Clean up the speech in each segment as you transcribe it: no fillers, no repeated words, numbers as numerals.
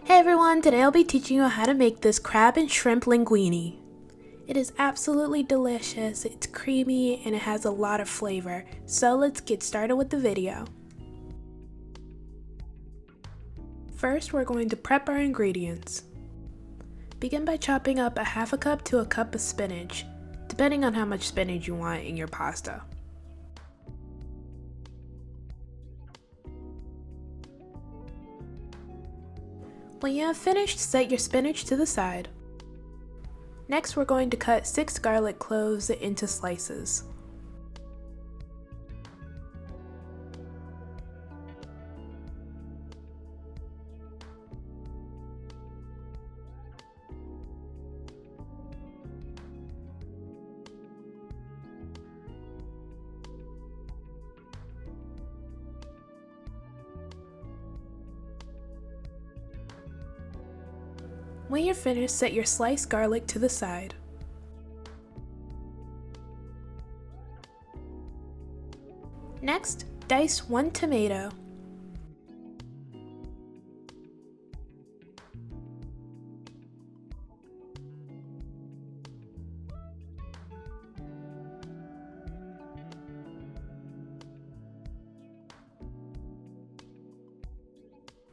Hey everyone, today I'll be teaching you how to make this crab and shrimp linguine. It is absolutely delicious, it's creamy, and it has a lot of flavor. So let's get started with the video. First, we're going to prep our ingredients. Begin by chopping up a half a cup to a cup of spinach, depending on how much spinach you want in your pasta. When you have finished, set your spinach to the side. Next, we're going to cut 6 garlic cloves into slices. When you're finished, set your sliced garlic to the side. Next, dice 1 tomato.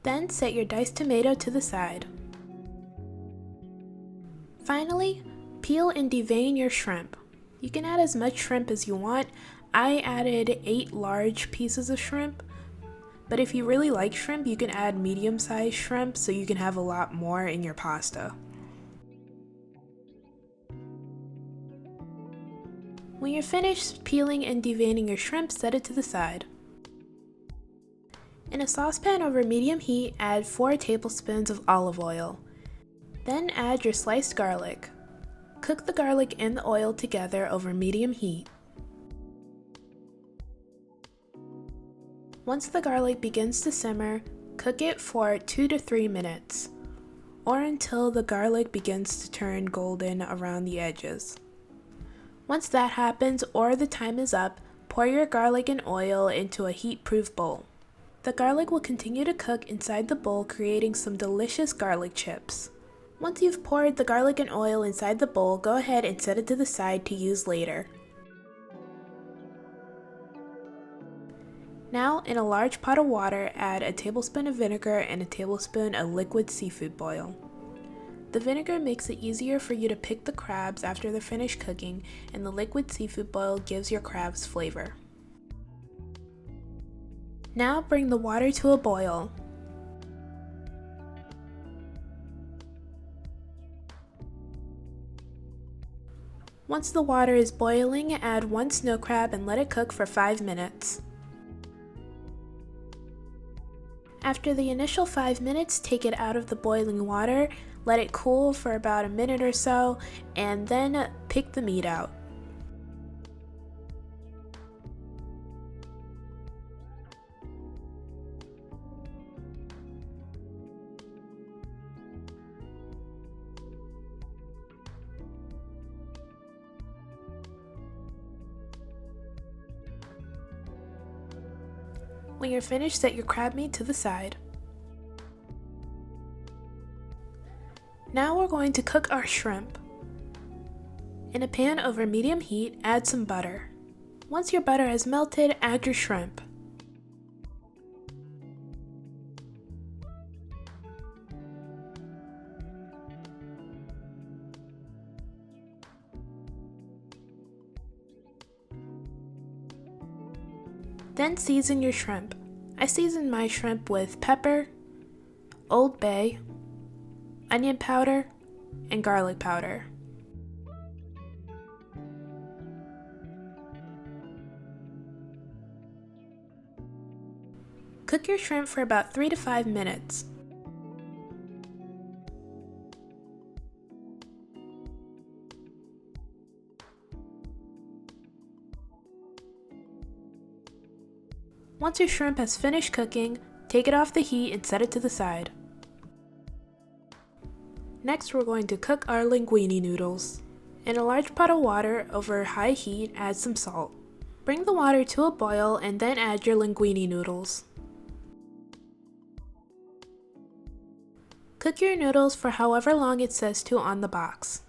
Then set your diced tomato to the side. Finally, peel and devein your shrimp. You can add as much shrimp as you want. I added 8 large pieces of shrimp, but if you really like shrimp, you can add medium-sized shrimp so you can have a lot more in your pasta. When you're finished peeling and deveining your shrimp, set it to the side. In a saucepan over medium heat, add 4 tablespoons of olive oil. Then add your sliced garlic. Cook the garlic and the oil together over medium heat. Once the garlic begins to simmer, cook it for 2 to 3 minutes, or until the garlic begins to turn golden around the edges. Once that happens or the time is up, pour your garlic and oil into a heat-proof bowl. The garlic will continue to cook inside the bowl, creating some delicious garlic chips. Once you've poured the garlic and oil inside the bowl, go ahead and set it to the side to use later. Now, in a large pot of water, add a tablespoon of vinegar and a tablespoon of liquid seafood oil. The vinegar makes it easier for you to pick the crabs after they're finished cooking, and the liquid seafood oil gives your crabs flavor. Now bring the water to a boil. Once the water is boiling, add 1 snow crab and let it cook for 5 minutes. After the initial 5 minutes, take it out of the boiling water, let it cool for about a minute or so, and then pick the meat out. When you're finished, set your crab meat to the side. Now we're going to cook our shrimp. In a pan over medium heat, add some butter. Once your butter has melted, add your shrimp. Then season your shrimp. I seasoned my shrimp with pepper, Old Bay, onion powder, and garlic powder. Cook your shrimp for about 3 to 5 minutes. Once your shrimp has finished cooking, take it off the heat and set it to the side. Next, we're going to cook our linguine noodles. In a large pot of water over high heat, add some salt. Bring the water to a boil and then add your linguine noodles. Cook your noodles for however long it says to on the box.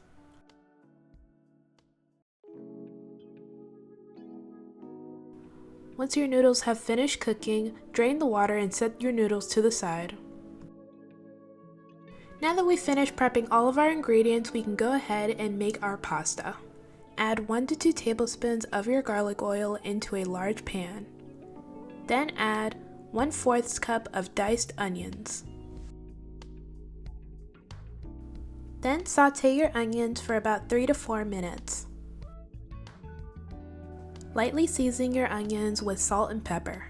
Once your noodles have finished cooking, drain the water and set your noodles to the side. Now that we've finished prepping all of our ingredients, we can go ahead and make our pasta. Add 1 to 2 tablespoons of your garlic oil into a large pan. Then add 1/4 cup of diced onions. Then saute your onions for about 3 to 4 minutes. Lightly season your onions with salt and pepper.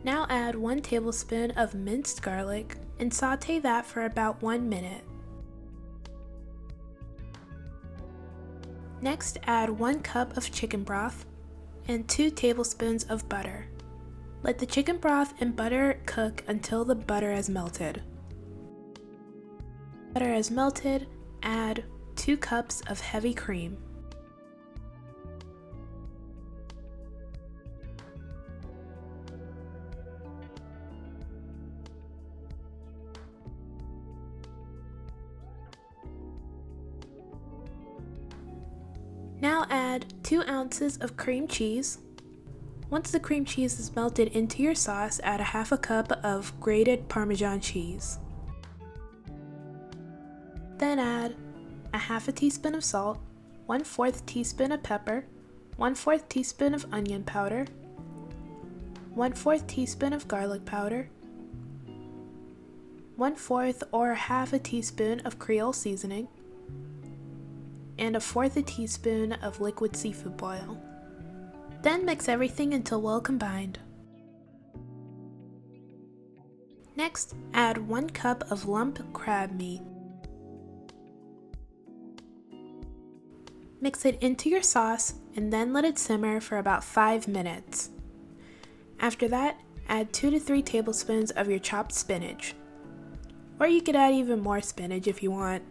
Now add 1 tablespoon of minced garlic and saute that for about 1 minute. Next, add 1 cup of chicken broth and 2 tablespoons of butter. Let the chicken broth and butter cook until the butter has melted. Butter has melted, add 2 cups of heavy cream. Now add 2 ounces of cream cheese. Once the cream cheese is melted into your sauce, add a 1/2 cup of grated Parmesan cheese. Then add a 1/2 teaspoon of salt, 1/4 teaspoon of pepper, 1/4 teaspoon of onion powder, 1/4 teaspoon of garlic powder, 1/4 or 1/2 teaspoon of Creole seasoning, and 1/4 teaspoon of liquid seafood oil. Then mix everything until well combined. Next, add 1 cup of lump crab meat. Mix it into your sauce and then let it simmer for about 5 minutes. After that, add 2 to 3 tablespoons of your chopped spinach. Or you could add even more spinach if you want.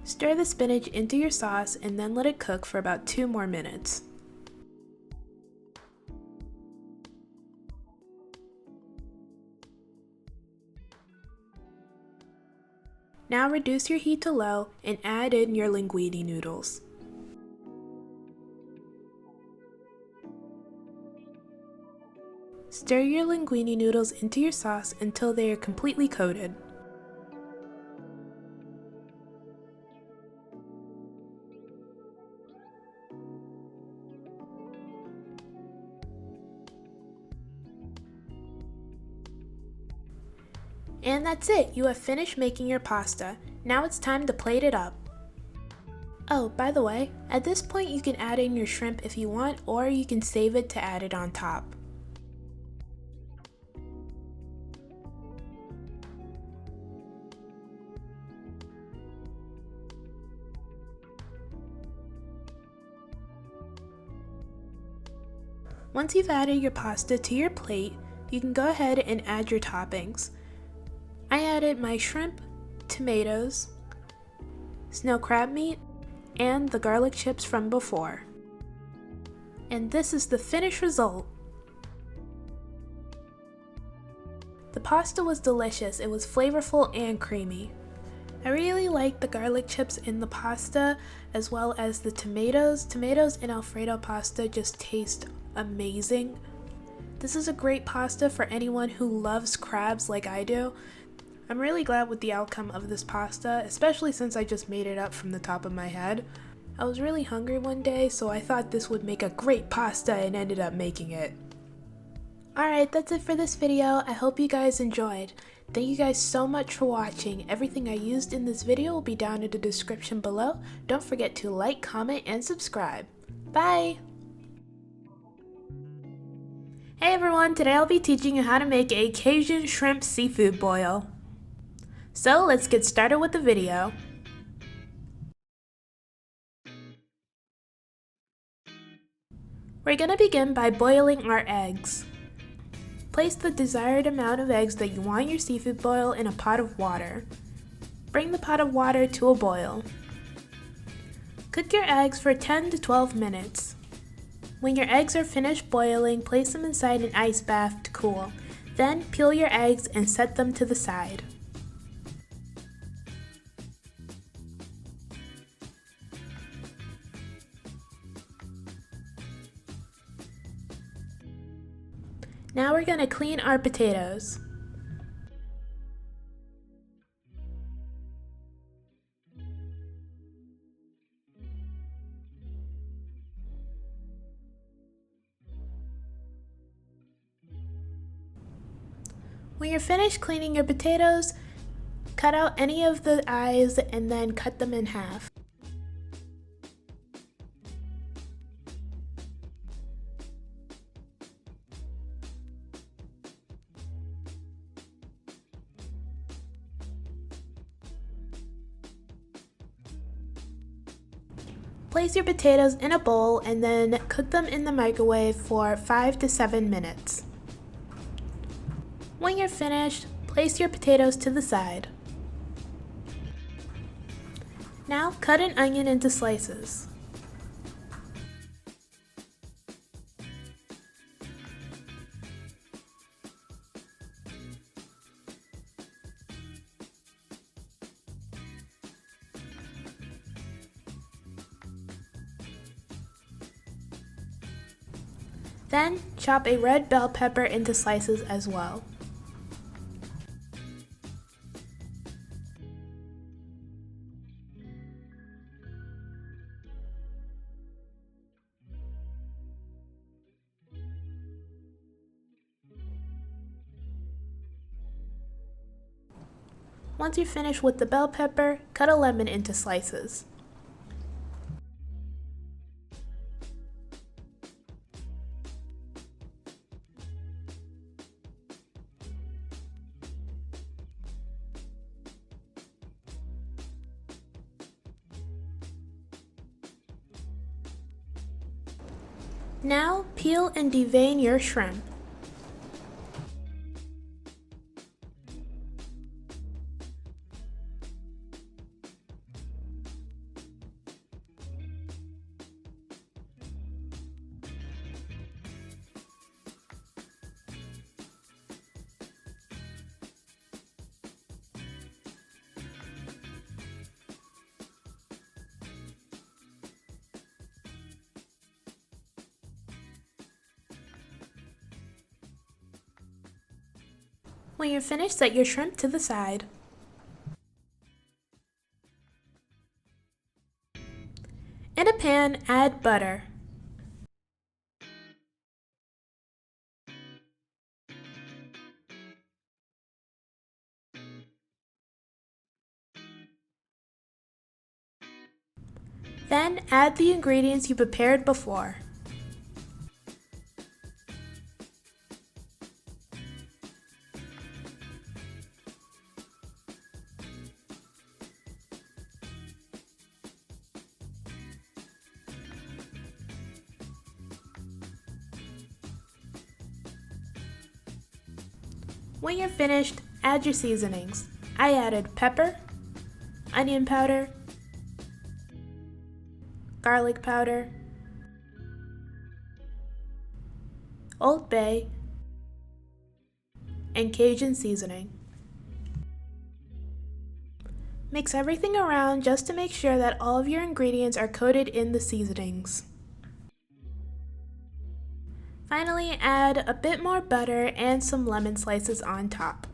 Stir the spinach into your sauce and then let it cook for about 2 more minutes. Now reduce your heat to low and add in your linguine noodles. Stir your linguine noodles into your sauce until they are completely coated. And that's it, you have finished making your pasta. Now it's time to plate it up. Oh, by the way, at this point you can add in your shrimp if you want, or you can save it to add it on top. Once you've added your pasta to your plate, you can go ahead and add your toppings. I added my shrimp, tomatoes, snow crab meat, and the garlic chips from before. And this is the finished result. The pasta was delicious, it was flavorful and creamy. I really like the garlic chips in the pasta as well as the tomatoes. Tomatoes in Alfredo pasta just taste amazing. This is a great pasta for anyone who loves crabs like I do. I'm really glad with the outcome of this pasta, especially since I just made it up from the top of my head. I was really hungry one day, so I thought this would make a great pasta and ended up making it. Alright, that's it for this video. I hope you guys enjoyed. Thank you guys so much for watching. Everything I used in this video will be down in the description below. Don't forget to like, comment, and subscribe. Bye! Hey everyone, today I'll be teaching you how to make a Cajun shrimp seafood boil. So let's get started with the video. We're gonna begin by boiling our eggs. Place the desired amount of eggs that you want your seafood boil in a pot of water. Bring the pot of water to a boil. Cook your eggs for 10 to 12 minutes. When your eggs are finished boiling, place them inside an ice bath to cool. Then peel your eggs and set them to the side. Now we're going to clean our potatoes. When you're finished cleaning your potatoes, cut out any of the eyes and then cut them in half. Place your potatoes in a bowl and then cook them in the microwave for 5 to 7 minutes. When you're finished, place your potatoes to the side. Now cut an onion into slices. Then chop a red bell pepper into slices as well. Once you're finished with the bell pepper, cut a lemon into slices. Now peel and devein your shrimp. When you're finished, set your shrimp to the side. In a pan, add butter. Then add the ingredients you prepared before. When you're finished, add your seasonings. I added pepper, onion powder, garlic powder, Old Bay, and Cajun seasoning. Mix everything around just to make sure that all of your ingredients are coated in the seasonings. Finally, add a bit more butter and some lemon slices on top.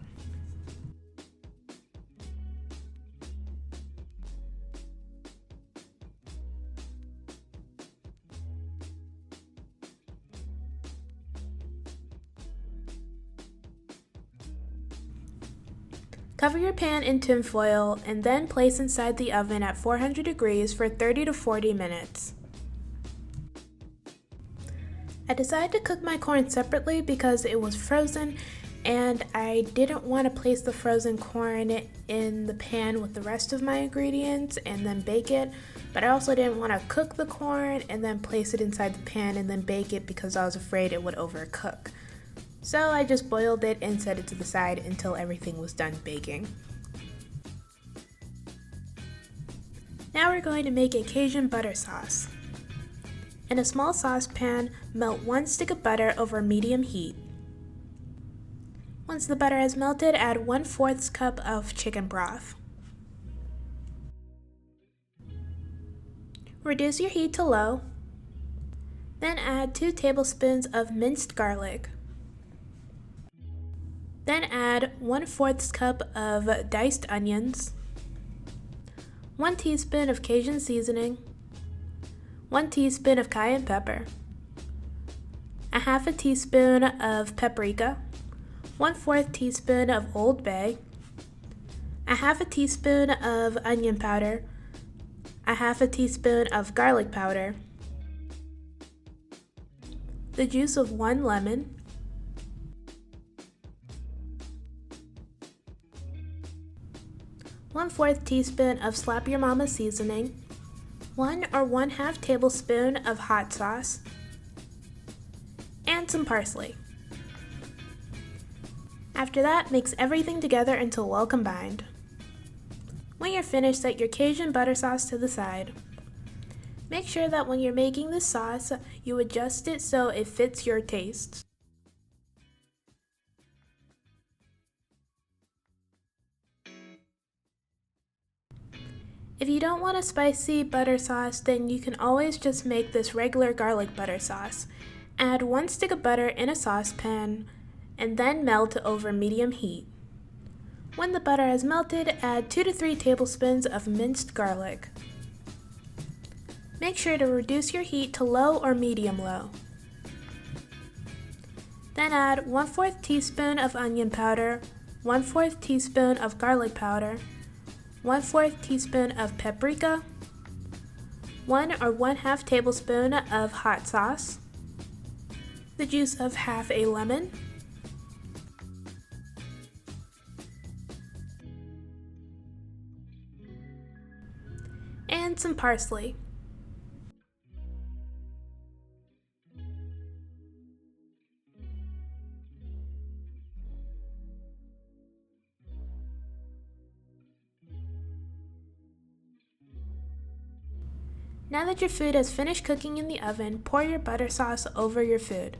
Cover your pan in tin foil and then place inside the oven at 400 degrees for 30 to 40 minutes. I decided to cook my corn separately because it was frozen and I didn't want to place the frozen corn in the pan with the rest of my ingredients and then bake it, but I also didn't want to cook the corn and then place it inside the pan and then bake it because I was afraid it would overcook. So I just boiled it and set it to the side until everything was done baking. Now we're going to make a Cajun butter sauce. In a small saucepan, melt 1 stick of butter over medium heat. Once the butter has melted, add 1/4 cup of chicken broth. Reduce your heat to low. Then add 2 tablespoons of minced garlic. Then add 1/4 cup of diced onions, 1 teaspoon of Cajun seasoning, 1 teaspoon of cayenne pepper, a half a teaspoon of paprika, 1/4 teaspoon of Old Bay, a half a teaspoon of onion powder, a half a teaspoon of garlic powder, the juice of 1 lemon, one-fourth teaspoon of Slap Your Mama seasoning, 1 or 1/2 tablespoon of hot sauce, and some parsley. After that, mix everything together until well combined. When you're finished, set your Cajun butter sauce to the side. Make sure that when you're making this sauce, you adjust it so it fits your tastes. If you don't want a spicy butter sauce, then you can always just make this regular garlic butter sauce. Add 1 stick of butter in a saucepan and then melt over medium heat. When the butter has melted, add 2 to 3 tablespoons of minced garlic. Make sure to reduce your heat to low or medium low. Then add 1/4 teaspoon of onion powder, 1/4 teaspoon of garlic powder, 1/4 teaspoon of paprika, 1 or 1/2 tablespoon of hot sauce, the juice of half a lemon, and some parsley. Now that your food has finished cooking in the oven, pour your butter sauce over your food.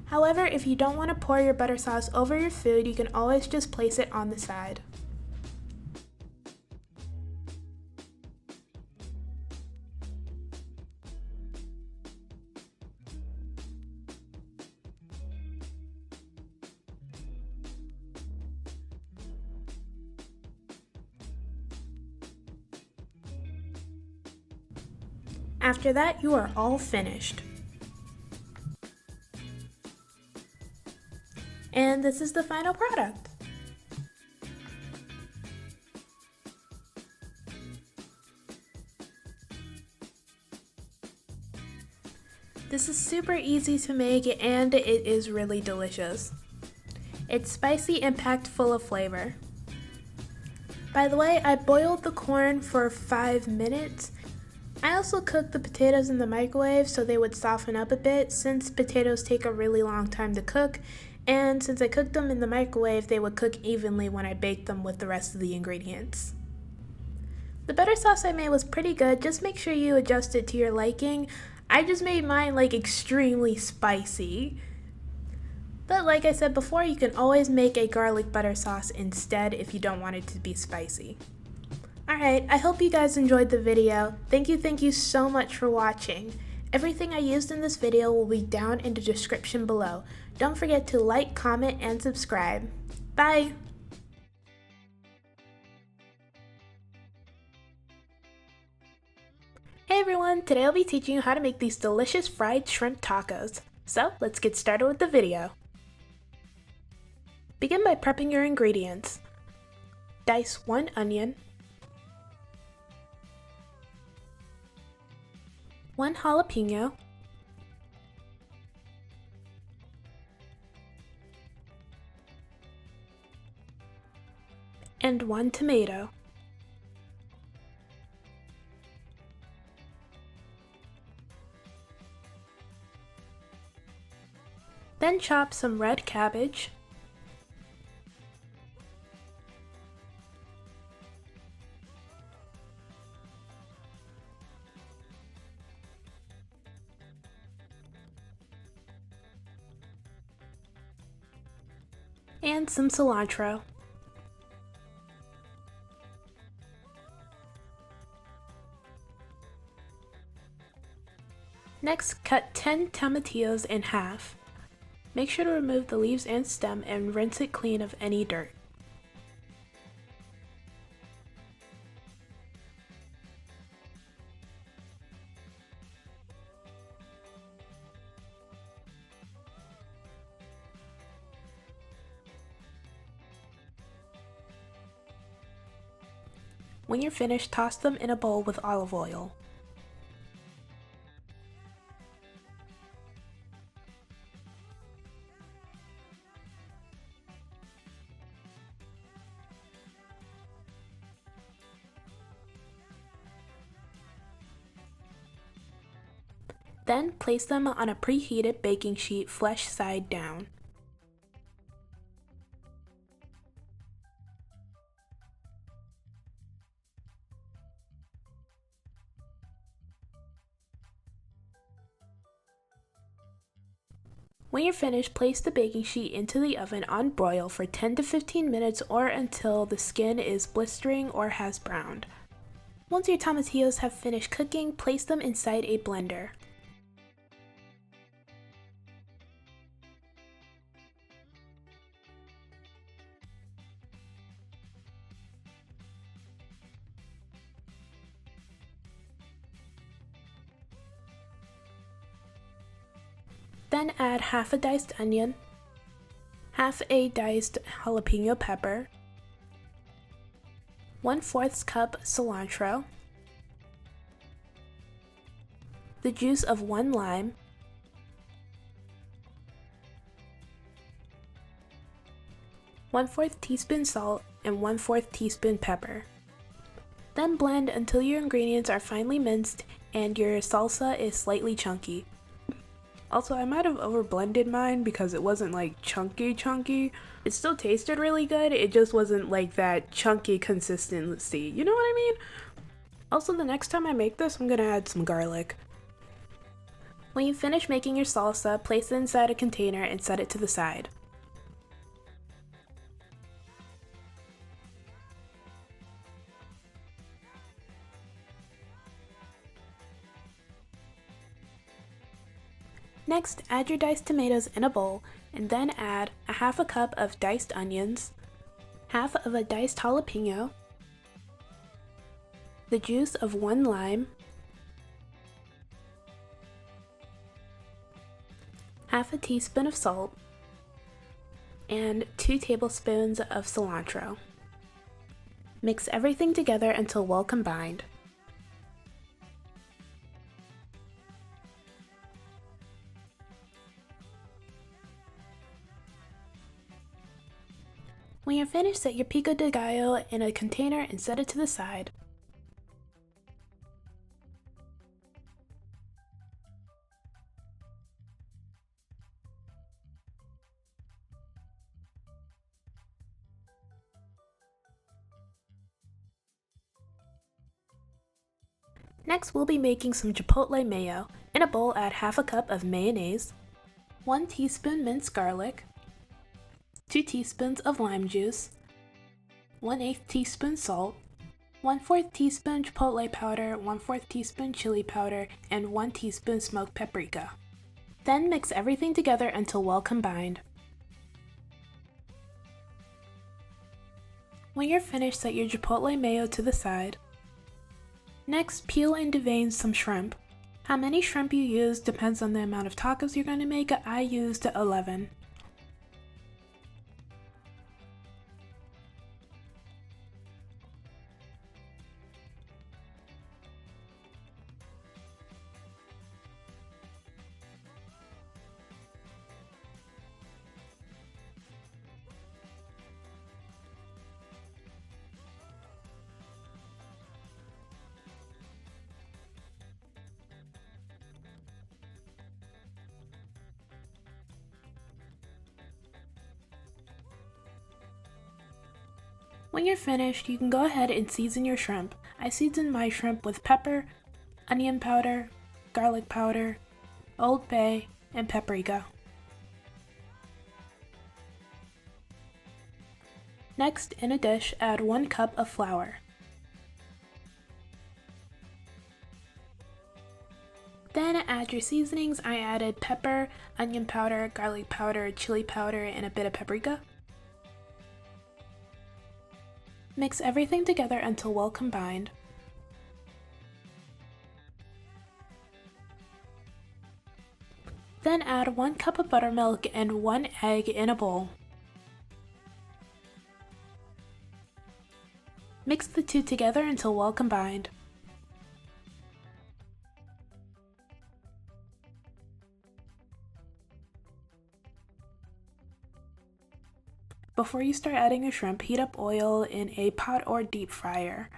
However, if you don't want to pour your butter sauce over your food, you can always just place it on the side. After that, you are all finished. And this is the final product. This is super easy to make and it is really delicious. It's spicy and packed full of flavor. By the way, I boiled the corn for 5 minutes. I also cooked the potatoes in the microwave so they would soften up a bit since potatoes take a really long time to cook, and since I cooked them in the microwave, they would cook evenly when I baked them with the rest of the ingredients. The butter sauce I made was pretty good, just make sure you adjust it to your liking. I just made mine like extremely spicy. But like I said before, you can always make a garlic butter sauce instead if you don't want it to be spicy. Alright, I hope you guys enjoyed the video. Thank you so much for watching. Everything I used in this video will be down in the description below. Don't forget to like, comment, and subscribe. Bye! Hey everyone, today I'll be teaching you how to make these delicious fried shrimp tacos. So, let's get started with the video. Begin by prepping your ingredients. Dice 1 onion, 1 jalapeno, and 1 tomato. Then chop some red cabbage, and some cilantro. Next, cut 10 tomatillos in half. Make sure to remove the leaves and stem and rinse it clean of any dirt. When you're finished, toss them in a bowl with olive oil. Then place them on a preheated baking sheet flesh side down. When you're finished, place the baking sheet into the oven on broil for 10 to 15 minutes or until the skin is blistering or has browned. Once your tomatillos have finished cooking, place them inside a blender. Then add half a diced onion, half a diced jalapeno pepper, 1/4 cup cilantro, the juice of 1 lime, 1/4 teaspoon salt, and 1/4 teaspoon pepper. Then blend until your ingredients are finely minced and your salsa is slightly chunky. Also, I might have overblended mine because it wasn't like chunky. It still tasted really good, it just wasn't like that chunky consistency, you know what I mean? Also, the next time I make this, I'm gonna add some garlic. When you finish making your salsa, place it inside a container and set it to the side. Next, add your diced tomatoes in a bowl and then add a half a cup of diced onions, half of a diced jalapeno, the juice of 1 lime, half a teaspoon of salt, and 2 tablespoons of cilantro. Mix everything together until well combined. When you're finished, set your pico de gallo in a container and set it to the side. Next, we'll be making some chipotle mayo. In a bowl, add half a cup of mayonnaise, 1 teaspoon minced garlic, 2 teaspoons of lime juice, 1/8 teaspoon salt, 1/4 teaspoon chipotle powder, 1/4 teaspoon chili powder, and 1 teaspoon smoked paprika. Then mix everything together until well combined. When you're finished, set your chipotle mayo to the side. Next, peel and devein some shrimp. How many shrimp you use depends on the amount of tacos you're going to make. I used 11. When you're finished, you can go ahead and season your shrimp. I seasoned my shrimp with pepper, onion powder, garlic powder, Old Bay, and paprika. Next, in a dish, add 1 cup of flour. Then add your seasonings. I added pepper, onion powder, garlic powder, chili powder, and a bit of paprika. Mix everything together until well combined. Then add 1 cup of buttermilk and 1 egg in a bowl. Mix the two together until well combined. Before you start adding your shrimp, heat up oil in a pot or deep fryer.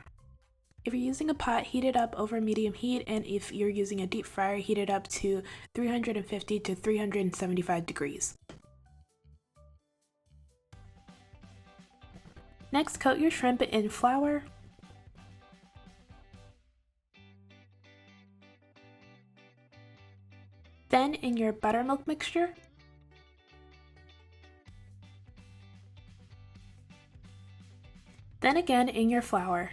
If you're using a pot, heat it up over medium heat, and if you're using a deep fryer, heat it up to 350 to 375 degrees. Next, coat your shrimp in flour. Then in your buttermilk mixture. Then again in your flour.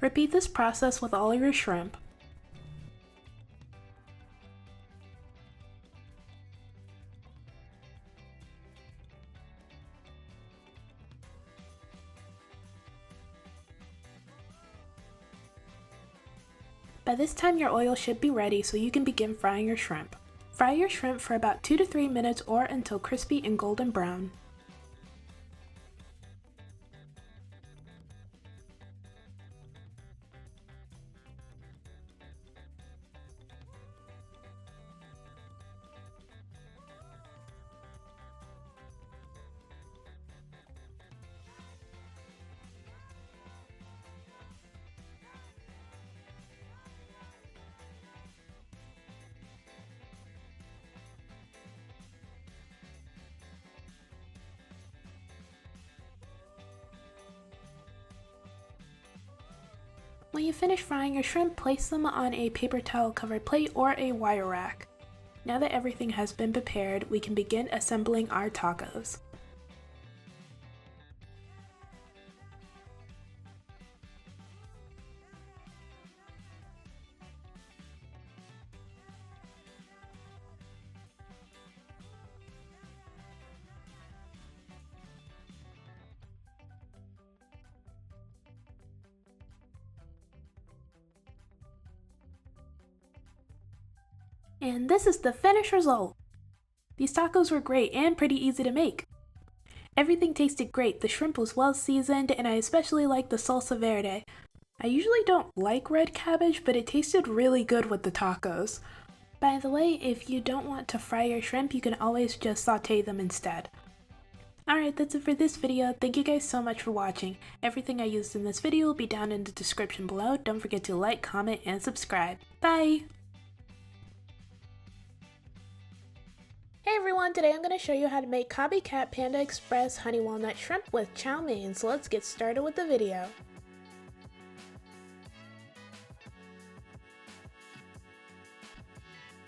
Repeat this process with all your shrimp. By this time your oil should be ready, so you can begin frying your shrimp. Fry your shrimp for about 2 to 3 minutes or until crispy and golden brown. When you finish frying your shrimp, place them on a paper towel covered plate or a wire rack. Now that everything has been prepared, we can begin assembling our tacos. And this is the finished result! These tacos were great and pretty easy to make. Everything tasted great, the shrimp was well seasoned, and I especially liked the salsa verde. I usually don't like red cabbage, but it tasted really good with the tacos. By the way, if you don't want to fry your shrimp, you can always just saute them instead. Alright, that's it for this video. Thank you guys so much for watching. Everything I used in this video will be down in the description below. Don't forget to like, comment, and subscribe. Bye! Hey everyone, today I'm going to show you how to make Copycat Panda Express Honey Walnut Shrimp with chow mein, so let's get started with the video.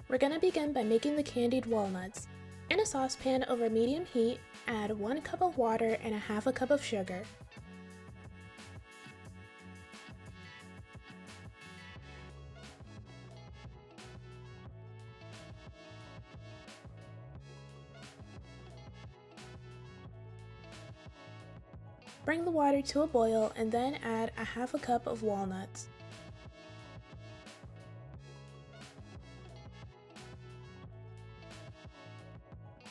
We're going to begin by making the candied walnuts. In a saucepan over medium heat, add 1 cup of water and 1/2 cup of sugar. Bring the water to a boil and then add 1/2 cup of walnuts.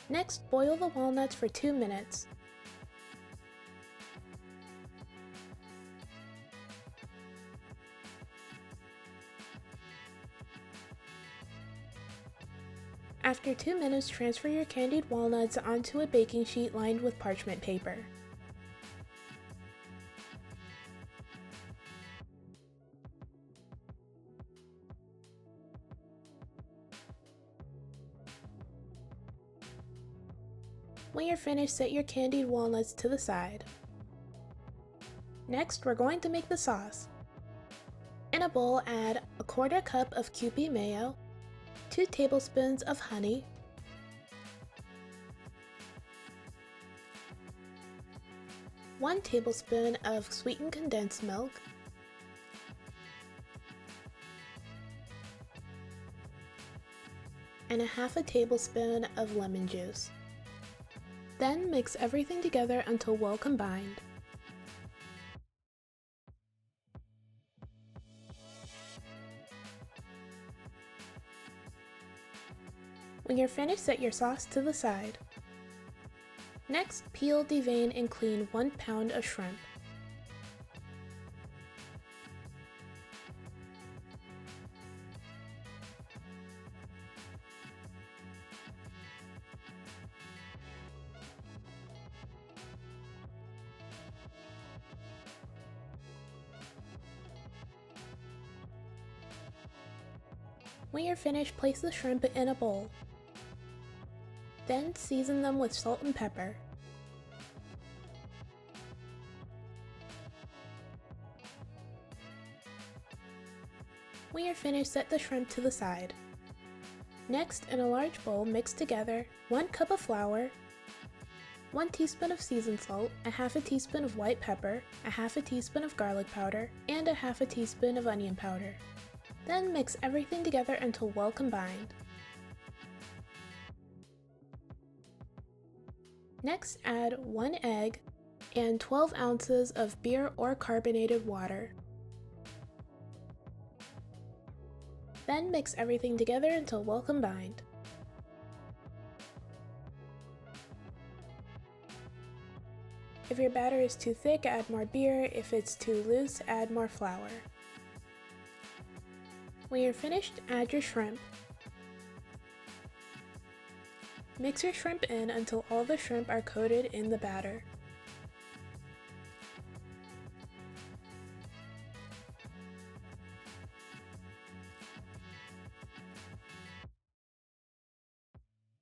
Next, boil the walnuts for 2 minutes. After 2 minutes, transfer your candied walnuts onto a baking sheet lined with parchment paper. When you're finished, set your candied walnuts to the side. Next, we're going to make the sauce. In a bowl, add a 1/4 cup of Kewpie mayo, 2 tablespoons of honey, 1 tablespoon of sweetened condensed milk, and a 1/2 tablespoon of lemon juice. Then mix everything together until well combined. When you're finished, set your sauce to the side. Next, peel, devein, and clean 1 pound of shrimp. When you're finished, place the shrimp in a bowl. Then season them with salt and pepper. When you're finished, set the shrimp to the side. Next, in a large bowl, mix together 1 cup of flour, 1 teaspoon of seasoned salt, a 1/2 teaspoon of white pepper, a 1/2 teaspoon of garlic powder, and a 1/2 teaspoon of onion powder. Then mix everything together until well combined. Next, add 1 egg and 12 ounces of beer or carbonated water. Then mix everything together until well combined. If your batter is too thick, add more beer. If it's too loose, add more flour. When you're finished, add your shrimp. Mix your shrimp in until all the shrimp are coated in the batter.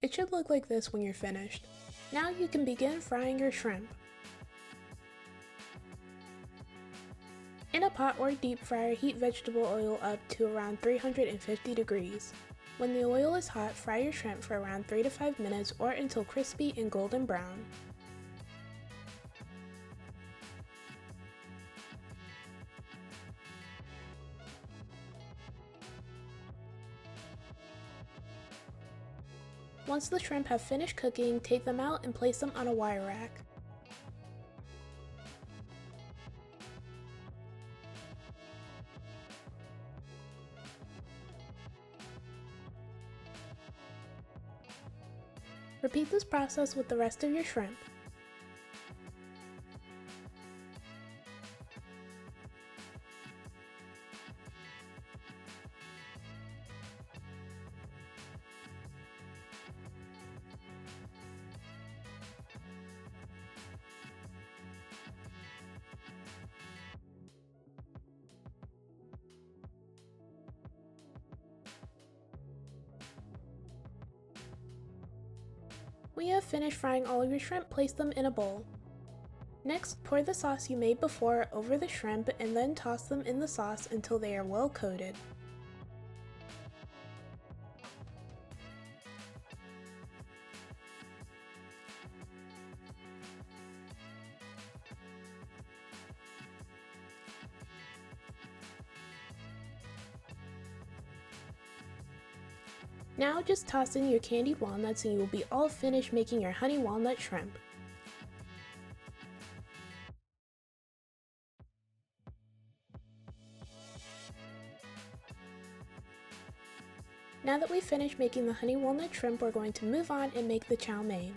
It should look like this when you're finished. Now you can begin frying your shrimp. In a pot or deep fryer, heat vegetable oil up to around 350 degrees. When the oil is hot, fry your shrimp for around 3 to 5 minutes or until crispy and golden brown. Once the shrimp have finished cooking, take them out and place them on a wire rack. Repeat this process with the rest of your shrimp. When you have finished frying all of your shrimp, place them in a bowl. Next, pour the sauce you made before over the shrimp and then toss them in the sauce until they are well coated. Now just toss in your candied walnuts and you will be all finished making your honey walnut shrimp. Now that we've finished making the honey walnut shrimp, we're going to move on and make the chow mein.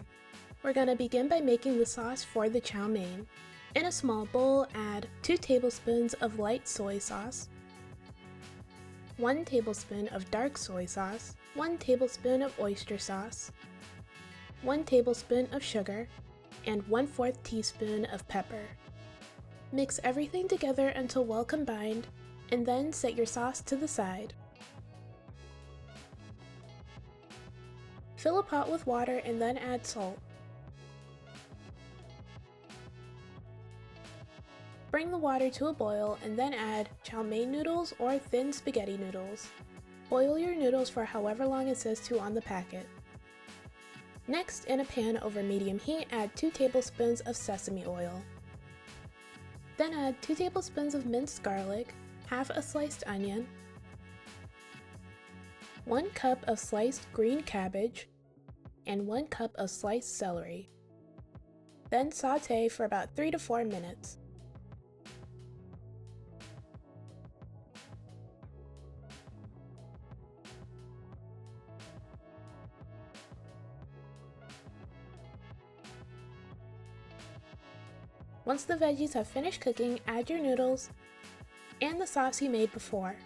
We're going to begin by making the sauce for the chow mein. In a small bowl, add 2 tablespoons of light soy sauce, 1 tablespoon of dark soy sauce, 1 tablespoon of oyster sauce, 1 tablespoon of sugar, and 1/4 teaspoon of pepper. Mix everything together until well combined, and then set your sauce to the side. Fill a pot with water and then add salt. bring the water to a boil and then add chow mein noodles or thin spaghetti noodles. Boil your noodles for however long it says to on the packet. Next, in a pan over medium heat, add 2 tablespoons of sesame oil. Then add 2 tablespoons of minced garlic, half a sliced onion, 1 cup of sliced green cabbage, and 1 cup of sliced celery. Then saute for about 3 to 4 minutes. Once the veggies have finished cooking, add your noodles and the sauce you made before.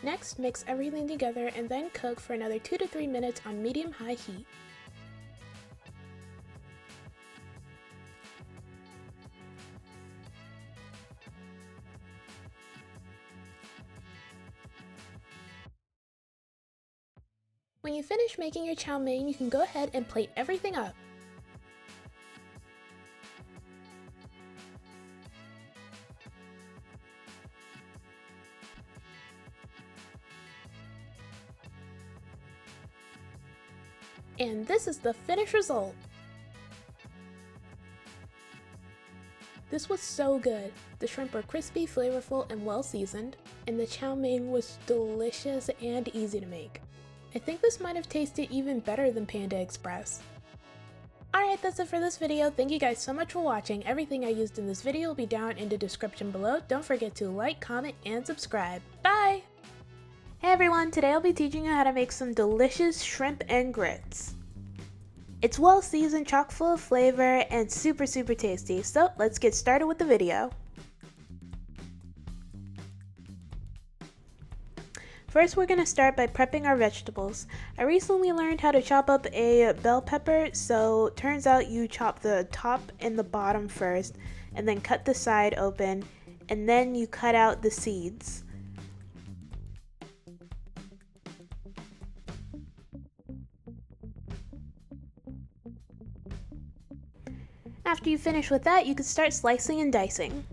Next, mix everything together and then cook for another 2 to 3 minutes on medium-high heat. When you finish making your chow mein, you can go ahead and plate everything up. And this is the finished result. This was so good. The shrimp were crispy, flavorful, and well seasoned, and the chow mein was delicious and easy to make. I think this might have tasted even better than Panda Express. Alright, that's it for this video. Thank you guys so much for watching. Everything I used in this video will be down in the description below. Don't forget to like, comment, and subscribe. Bye! Hey everyone, today I'll be teaching you how to make some delicious shrimp and grits. It's well seasoned, chock full of flavor, and super tasty, so let's get started with the video. First, we're going to start by prepping our vegetables. I recently learned how to chop up a bell pepper, so turns out you chop the top and the bottom first, and then cut the side open, and then you cut out the seeds. After you finish with that, you can start slicing and dicing.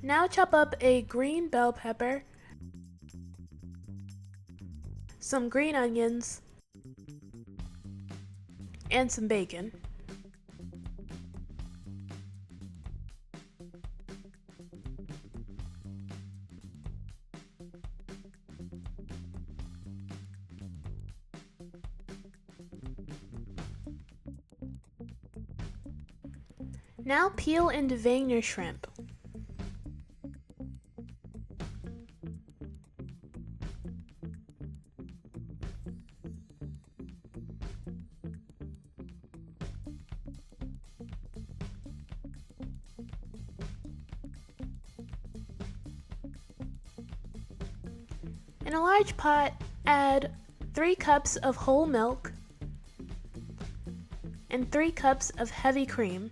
Now chop up a green bell pepper, some green onions, and some bacon. Now peel and devein your shrimp. In a large pot, add 3 cups of whole milk and 3 cups of heavy cream.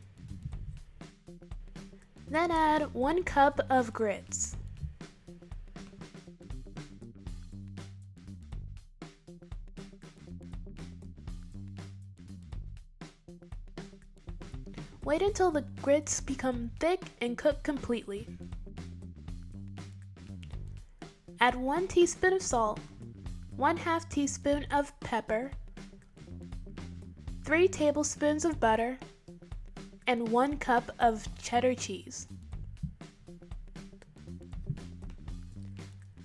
Then add 1 cup of grits. Wait until the grits become thick and cook completely. Add 1 teaspoon of salt, 1/2 teaspoon of pepper, 3 tablespoons of butter, and 1 cup of cheddar cheese.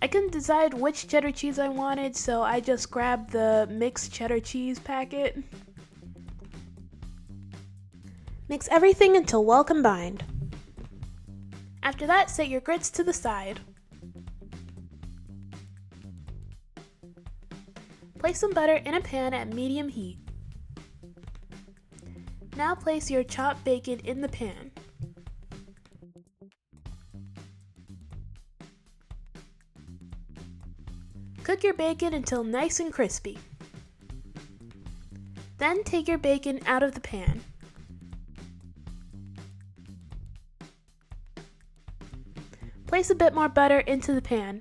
I couldn't decide which cheddar cheese I wanted, so I just grabbed the mixed cheddar cheese packet. Mix everything until well combined. After that, set your grits to the side. Place some butter in a pan at medium heat. Now place your chopped bacon in the pan. Cook your bacon until nice and crispy. Then take your bacon out of the pan. Place a bit more butter into the pan.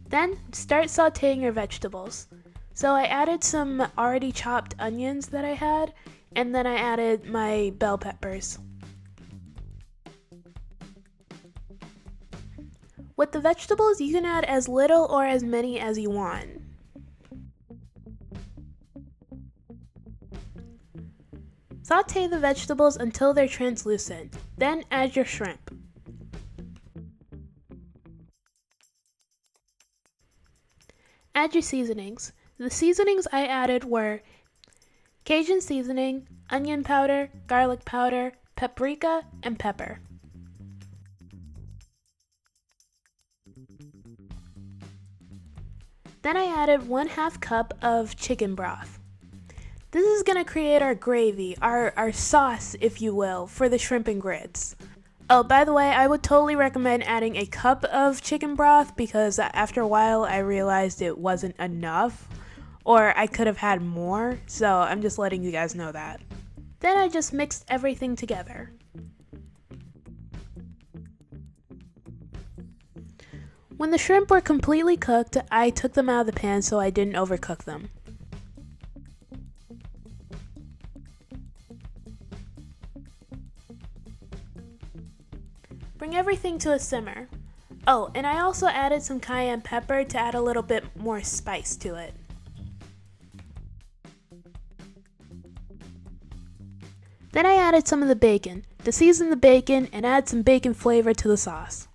Then start sauteing your vegetables. So I added some already chopped onions that I had, and then I added my bell peppers. With the vegetables, you can add as little or as many as you want. Saute the vegetables until they're translucent, then add your shrimp. Add your seasonings. The seasonings I added were Cajun seasoning, onion powder, garlic powder, paprika, and pepper. Then I added 1/2 cup of chicken broth. This is going to create our gravy, our sauce, if you will, for the shrimp and grits. Oh, by the way, I would totally recommend adding a cup of chicken broth because after a while I realized it wasn't enough, or I could have had more, so I'm just letting you guys know that. Then I just mixed everything together. When the shrimp were completely cooked, I took them out of the pan so I didn't overcook them. Bring everything to a simmer. Oh, and I also added some cayenne pepper to add a little bit more spice to it. Then I added some of the bacon to season the bacon and add some bacon flavor to the sauce.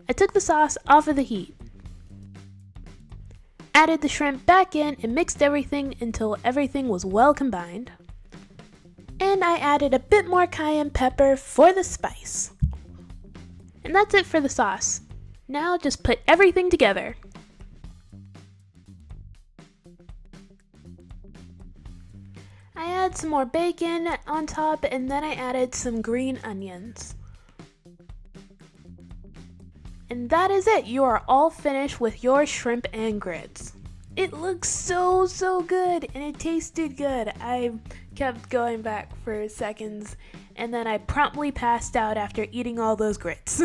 I took the sauce off of the heat. Added the shrimp back in and mixed everything until everything was well combined. And I added a bit more cayenne pepper for the spice. And that's it for the sauce. Now just put everything together. I add some more bacon on top and then I added some green onions. And that is it. You are all finished with your shrimp and grits. It looks so good and it tasted good. I kept going back for seconds and then I promptly passed out after eating all those grits.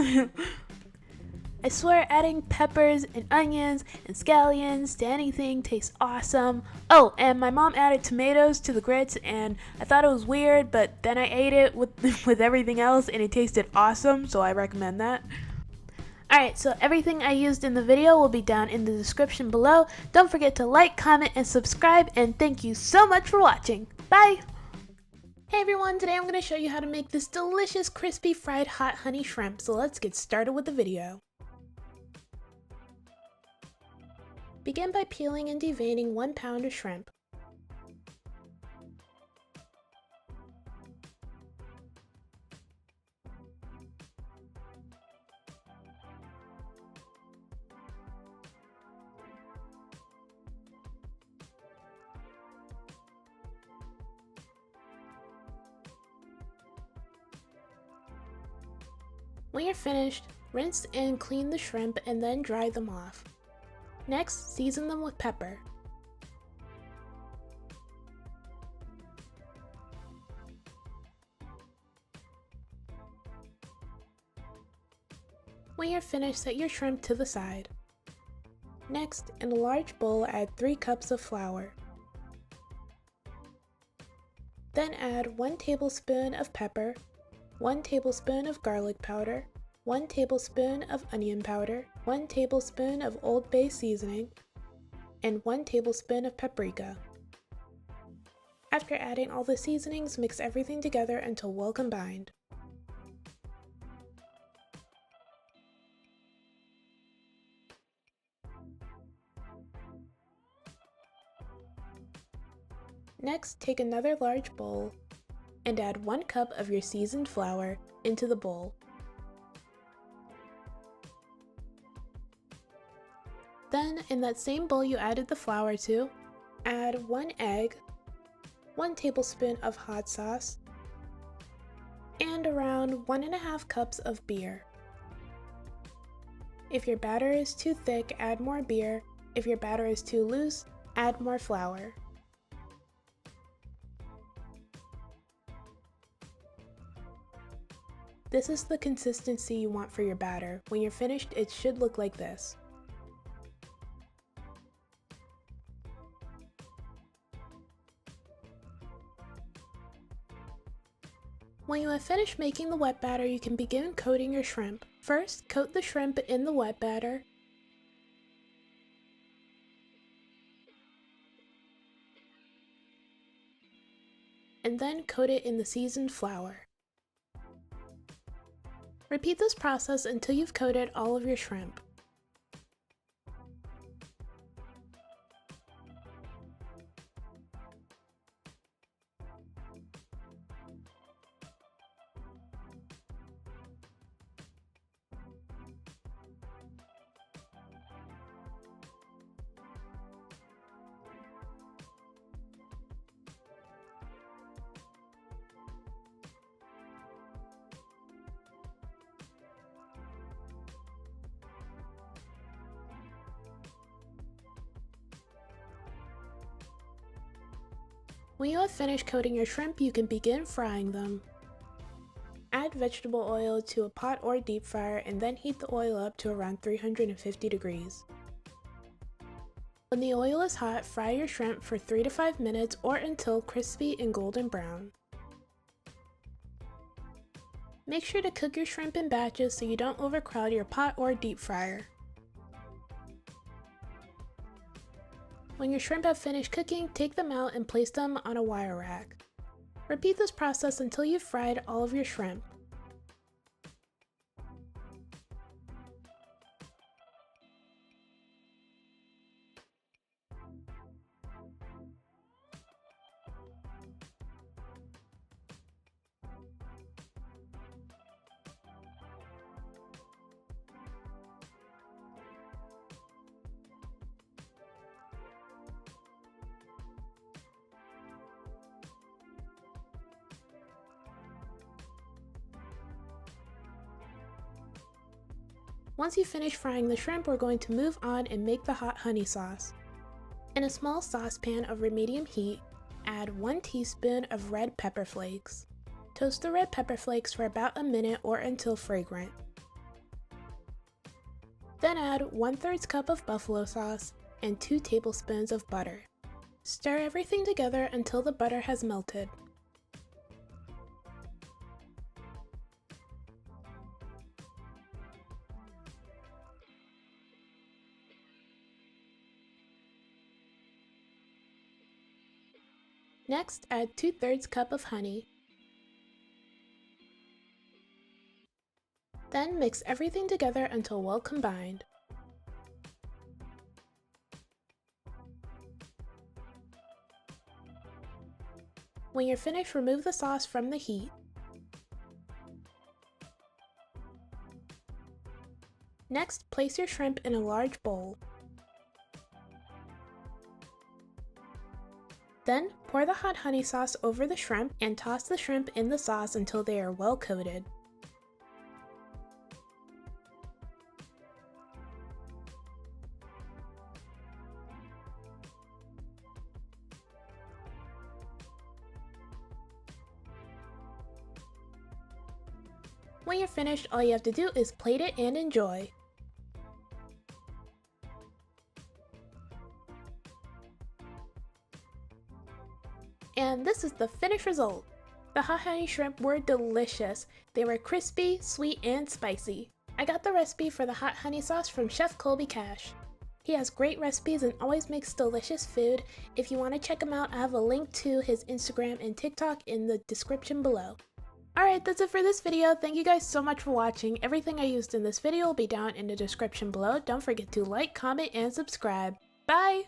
I swear adding peppers and onions and scallions to anything tastes awesome. Oh, and my mom added tomatoes to the grits and I thought it was weird, but then I ate it with everything else and it tasted awesome, so I recommend that. Alright, so everything I used in the video will be down in the description below. Don't forget to like, comment, and subscribe, and thank you so much for watching. Bye! Hey everyone, today I'm going to show you how to make this delicious crispy fried hot honey shrimp, so let's get started with the video. Begin by peeling and deveining 1 pound of shrimp. When you're finished, rinse and clean the shrimp and then dry them off. Next, season them with pepper. When you're finished, set your shrimp to the side. Next, in a large bowl, add 3 cups of flour. Then add 1 tablespoon of pepper, 1 tablespoon of garlic powder, 1 tablespoon of onion powder, 1 tablespoon of Old Bay seasoning, and 1 tablespoon of paprika. After adding all the seasonings, mix everything together until well combined. Next, take another large bowl and add 1 cup of your seasoned flour into the bowl. Then, in that same bowl you added the flour to, add 1 egg, 1 tablespoon of hot sauce, and around 1.5 cups of beer. If your batter is too thick, add more beer. If your batter is too loose, add more flour. This is the consistency you want for your batter. When you're finished, it should look like this. When you have finished making the wet batter, you can begin coating your shrimp. First, coat the shrimp in the wet batter. And then coat it in the seasoned flour. Repeat this process until you've coated all of your shrimp. When you have finished coating your shrimp, you can begin frying them. Add vegetable oil to a pot or deep fryer and then heat the oil up to around 350 degrees. When the oil is hot, fry your shrimp for 3 to 5 minutes or until crispy and golden brown. Make sure to cook your shrimp in batches so you don't overcrowd your pot or deep fryer. When your shrimp have finished cooking, take them out and place them on a wire rack. Repeat this process until you've fried all of your shrimp. Once you finish frying the shrimp, we're going to move on and make the hot honey sauce. In a small saucepan over medium heat, add 1 teaspoon of red pepper flakes. Toast the red pepper flakes for about a minute or until fragrant. Then add 1/3 cup of buffalo sauce and 2 tablespoons of butter. Stir everything together until the butter has melted. Next, add 2/3 cup of honey. Then mix everything together until well combined. When you're finished, remove the sauce from the heat. Next, place your shrimp in a large bowl. Then, pour the hot honey sauce over the shrimp and toss the shrimp in the sauce until they are well coated. When you're finished, all you have to do is plate it and enjoy. And this is the finished result. The hot honey shrimp were delicious. They were crispy, sweet, and spicy. I got the recipe for the hot honey sauce from Chef Colby Cash. He has great recipes and always makes delicious food. If you want to check him out, I have a link to his Instagram and TikTok in the description below. Alright, that's it for this video. Thank you guys so much for watching. Everything I used in this video will be down in the description below. Don't forget to like, comment, and subscribe. Bye!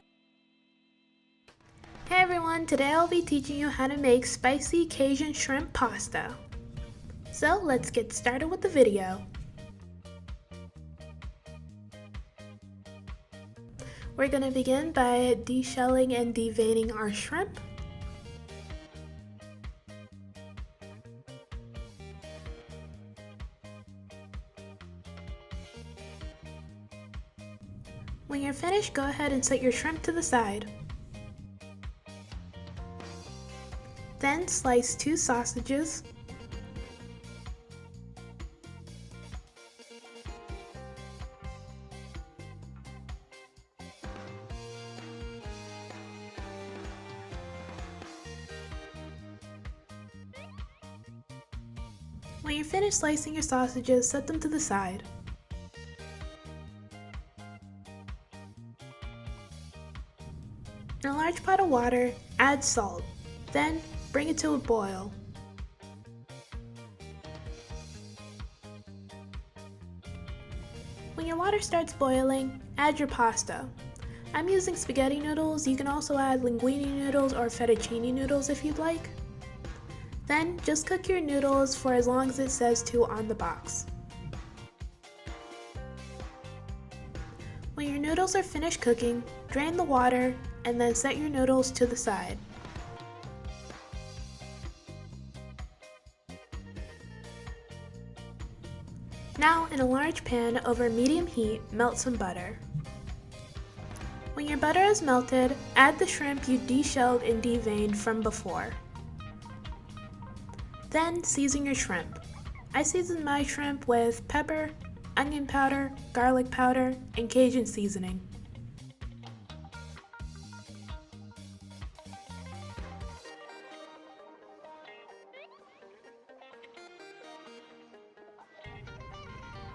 Hey everyone, today I'll be teaching you how to make spicy Cajun shrimp pasta. So let's get started with the video. We're going to begin by deshelling and deveining our shrimp. When you're finished, go ahead and set your shrimp to the side. Then slice 2 sausages. When you're finished slicing your sausages, set them to the side. In a large pot of water, add salt. Then, bring it to a boil. When your water starts boiling, add your pasta. I'm using spaghetti noodles. You can also add linguine noodles or fettuccine noodles if you'd like. Then, just cook your noodles for as long as it says to on the box. When your noodles are finished cooking, drain the water and then set your noodles to the side. Now, in a large pan over medium heat, melt some butter. When your butter is melted, add the shrimp you deshelled and deveined from before. Then, season your shrimp. I season my shrimp with pepper, onion powder, garlic powder, and Cajun seasoning.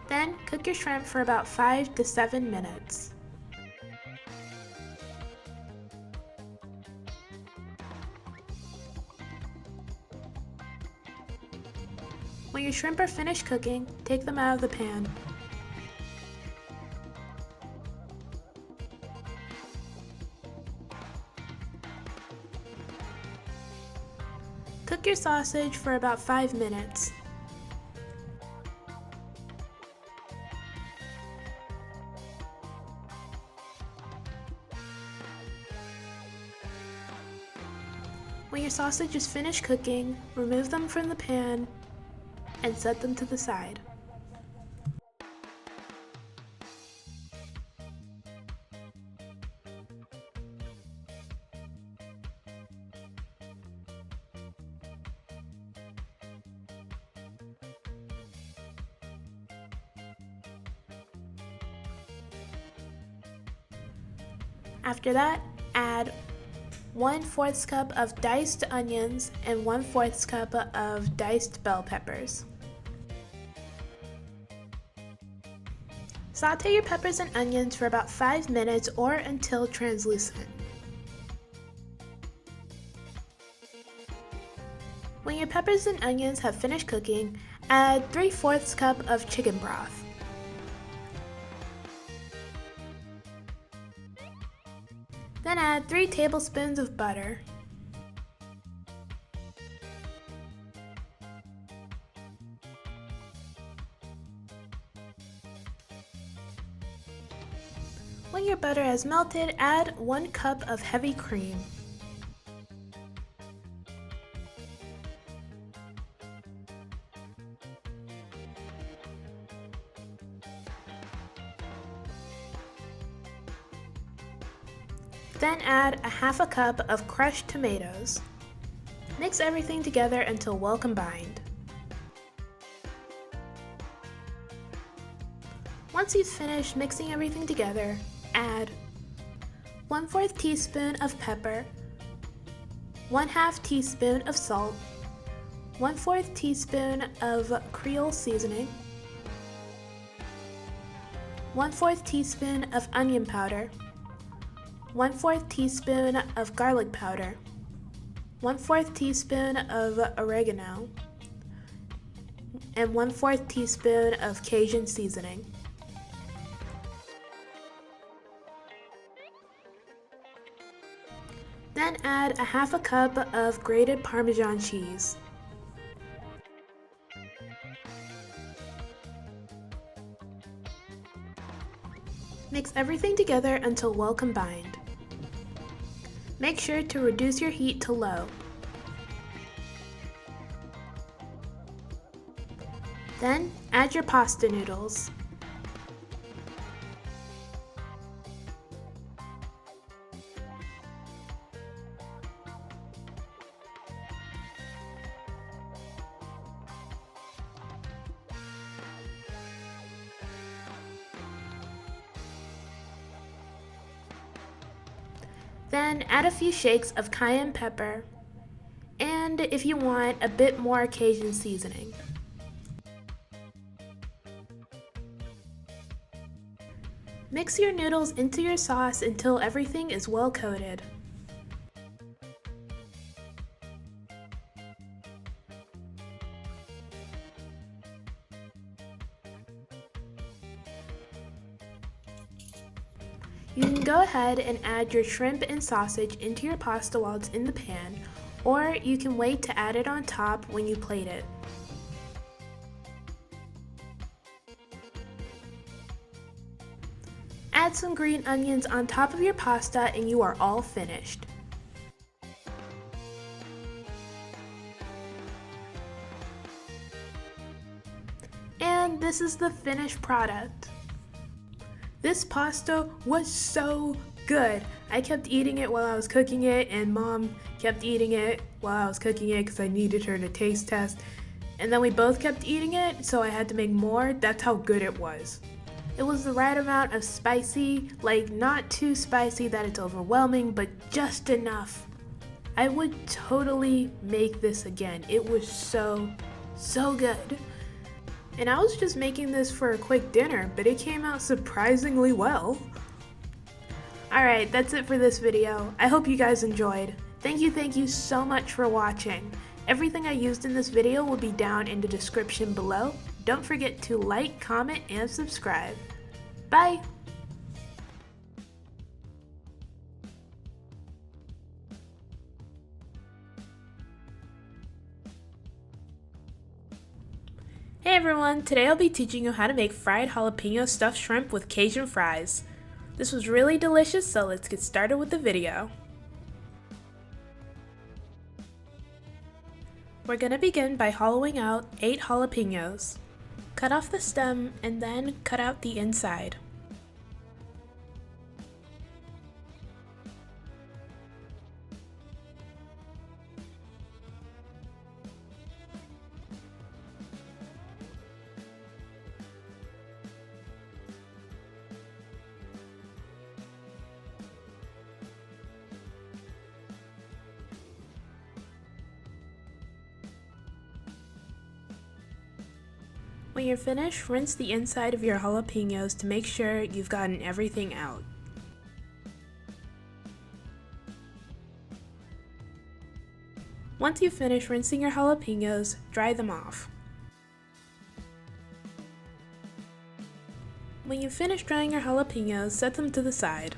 Then, cook your shrimp for about 5 to 7 minutes. When your shrimp are finished cooking, take them out of the pan. Cook your sausage for about 5 minutes. When your sausage is finished cooking, remove them from the pan and set them to the side. After that, add 1/4 cup of diced onions and 1/4 cup of diced bell peppers. Saute your peppers and onions for about 5 minutes or until translucent. When your peppers and onions have finished cooking, add 3/4 cup of chicken broth. Then add 3 tablespoons of butter. When your butter has melted, add 1 cup of heavy cream. Then add 1/2 cup of crushed tomatoes. Mix everything together until well combined. Once you've finished mixing everything together, add 1/4 teaspoon of pepper, 1/2 teaspoon of salt, 1/4 teaspoon of Creole seasoning, 1/4 teaspoon of onion powder, 1/4 teaspoon of garlic powder, 1/4 teaspoon of oregano, and 1/4 teaspoon of Cajun seasoning. Then add 1/2 cup of grated Parmesan cheese. Mix everything together until well combined. Make sure to reduce your heat to low. Then add your pasta noodles. Then add a few shakes of cayenne pepper, and if you want, a bit more Cajun seasoning. Mix your noodles into your sauce until everything is well coated. You can go ahead and add your shrimp and sausage into your pasta while it's in the pan, or you can wait to add it on top when you plate it. Add some green onions on top of your pasta and you are all finished. And this is the finished product. This pasta was so good. I kept eating it while I was cooking it, and Mom kept eating it while I was cooking it because I needed her to taste test. And then we both kept eating it, so I had to make more. That's how good it was. It was the right amount of spicy, like not too spicy that it's overwhelming, but just enough. I would totally make this again. It was so good. And I was just making this for a quick dinner, but it came out surprisingly well. Alright, that's it for this video. I hope you guys enjoyed. Thank you so much for watching. Everything I used in this video will be down in the description below. Don't forget to like, comment, and subscribe. Bye! Hey everyone, today I'll be teaching you how to make fried jalapeno stuffed shrimp with Cajun fries. This was really delicious, so let's get started with the video. We're going to begin by hollowing out 8 jalapenos. Cut off the stem and then cut out the inside. When you're finished, rinse the inside of your jalapenos to make sure you've gotten everything out. Once you've finished rinsing your jalapenos, dry them off. When you've finished drying your jalapenos, set them to the side.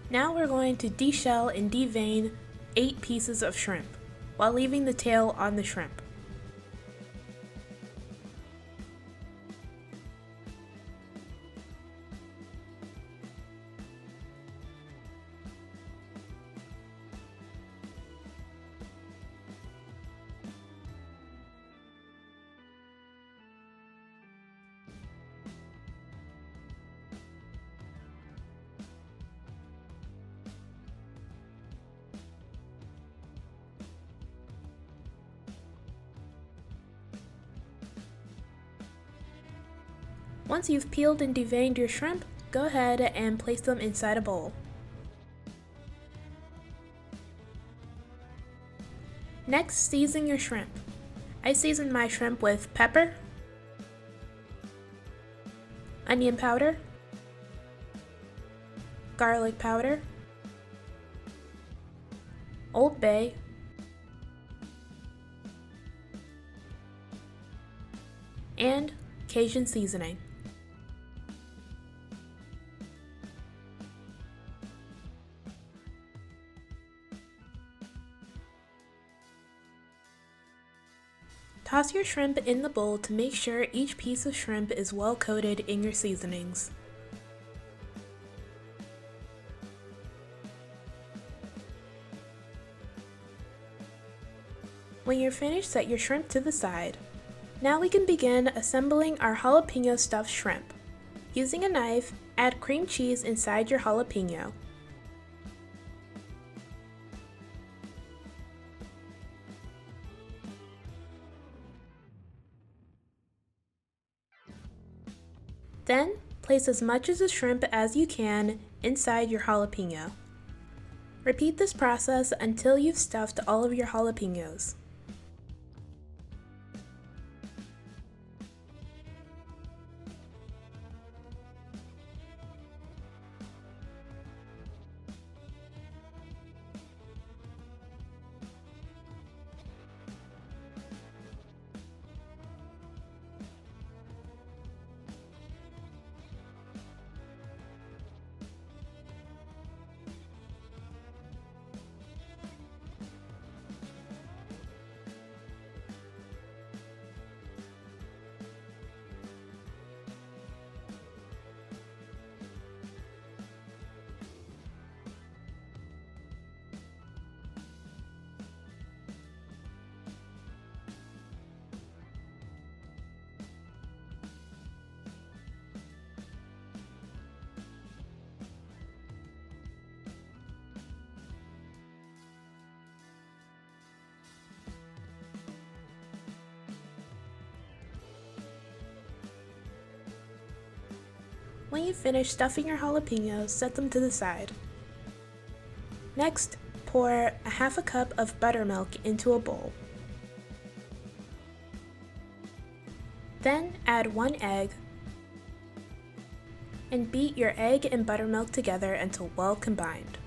Now we're going to deshell and devein 8 pieces of shrimp, while leaving the tail on the shrimp. Once you've peeled and deveined your shrimp, go ahead and place them inside a bowl. Next, season your shrimp. I seasoned my shrimp with pepper, onion powder, garlic powder, Old Bay, and Cajun seasoning. Toss your shrimp in the bowl to make sure each piece of shrimp is well coated in your seasonings. When you're finished, set your shrimp to the side. Now we can begin assembling our jalapeno stuffed shrimp. Using a knife, add cream cheese inside your jalapeno. Then, place as much of the shrimp as you can inside your jalapeno. Repeat this process until you've stuffed all of your jalapenos. When you finish stuffing your jalapenos, set them to the side. Next, pour a half a cup of buttermilk into a bowl. Then add 1 egg and beat your egg and buttermilk together until well combined.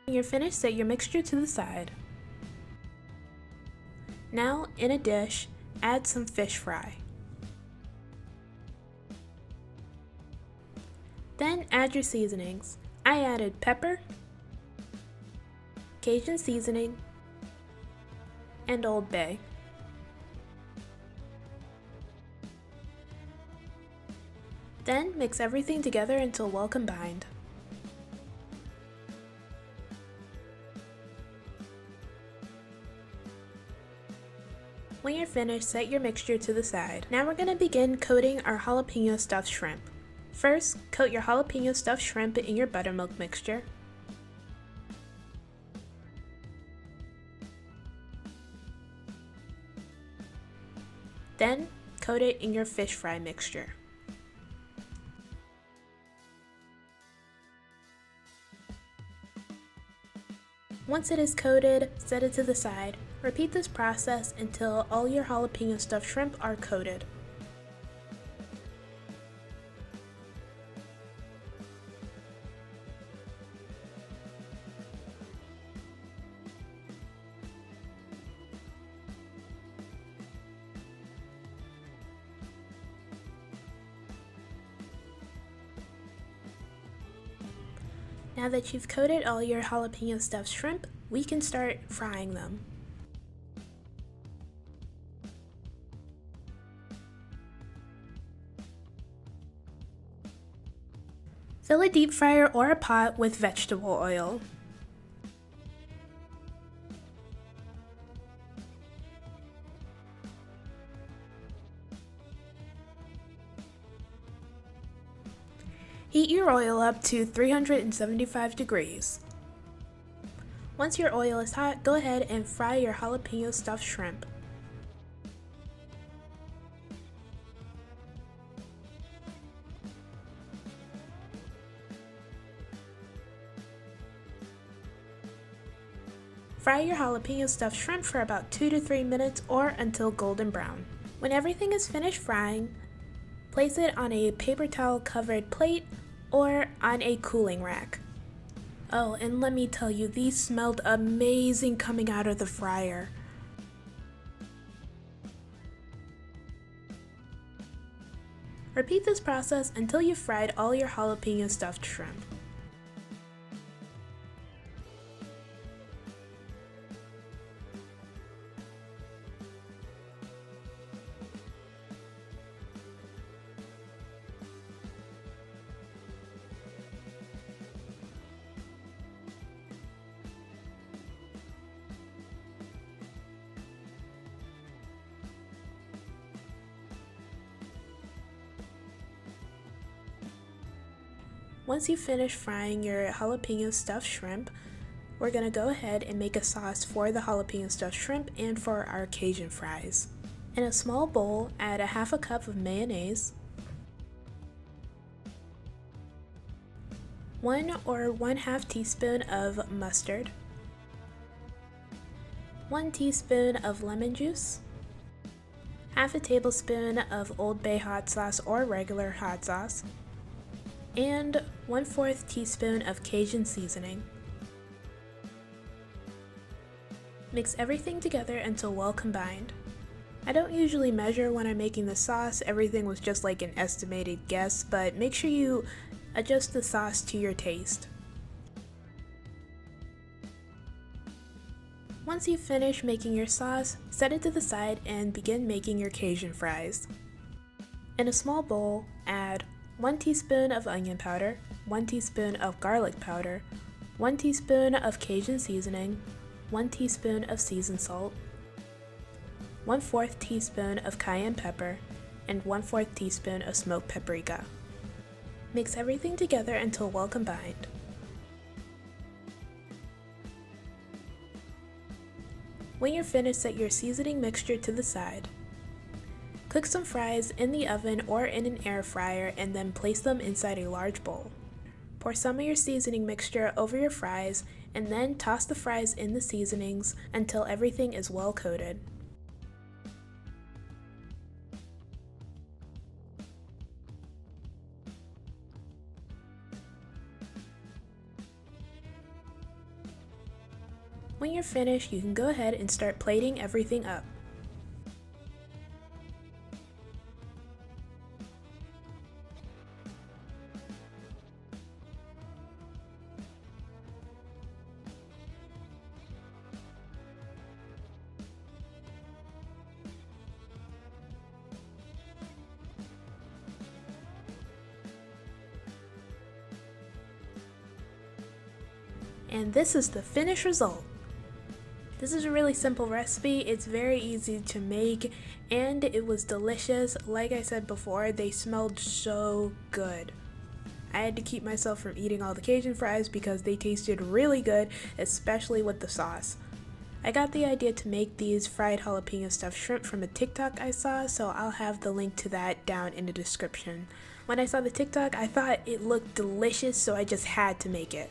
When you're finished, set your mixture to the side. Now, in a dish, add some fish fry. Then add your seasonings. I added pepper, Cajun seasoning, and Old Bay. Then mix everything together until well combined. When you're finished, set your mixture to the side. Now we're going to begin coating our jalapeno stuffed shrimp. First, coat your jalapeno stuffed shrimp in your buttermilk mixture. Then, coat it in your fish fry mixture. Once it is coated, set it to the side. Repeat this process until all your jalapeno stuffed shrimp are coated. Now that you've coated all your jalapeno stuffed shrimp, we can start frying them. Fill a deep fryer or a pot with vegetable oil. Heat your oil up to 375 degrees. Once your oil is hot, go ahead and fry your jalapeno stuffed shrimp. Fry your jalapeno stuffed shrimp for about 2 to 3 minutes or until golden brown. When everything is finished frying, place it on a paper towel covered plate or on a cooling rack. Oh, and let me tell you, these smelled amazing coming out of the fryer. Repeat this process until you've fried all your jalapeno stuffed shrimp. Once you finish frying your jalapeno stuffed shrimp, we're going to go ahead and make a sauce for the jalapeno stuffed shrimp and for our Cajun fries. In a small bowl, add a half a cup of mayonnaise, 1 or 1/2 teaspoon of mustard, 1 teaspoon of lemon juice, half a tablespoon of Old Bay hot sauce or regular hot sauce, and 1/4 teaspoon of Cajun seasoning. Mix everything together until well combined. I don't usually measure when I'm making the sauce, everything was just like an estimated guess, but make sure you adjust the sauce to your taste. Once you finish making your sauce, set it to the side and begin making your Cajun fries. In a small bowl, add 1 teaspoon of onion powder, 1 teaspoon of garlic powder, 1 teaspoon of Cajun seasoning, 1 teaspoon of seasoned salt, 1/4 teaspoon of cayenne pepper, and 1/4 teaspoon of smoked paprika. Mix everything together until well combined. When you're finished, set your seasoning mixture to the side. Cook some fries in the oven or in an air fryer and then place them inside a large bowl. Pour some of your seasoning mixture over your fries and then toss the fries in the seasonings until everything is well coated. When you're finished, you can go ahead and start plating everything up. And this is the finished result. This is a really simple recipe, it's very easy to make, and it was delicious. Like I said before, they smelled so good. I had to keep myself from eating all the Cajun fries because they tasted really good, especially with the sauce. I got the idea to make these fried jalapeno stuffed shrimp from a TikTok I saw, so I'll have the link to that down in the description. When I saw the TikTok, I thought it looked delicious, so I just had to make it.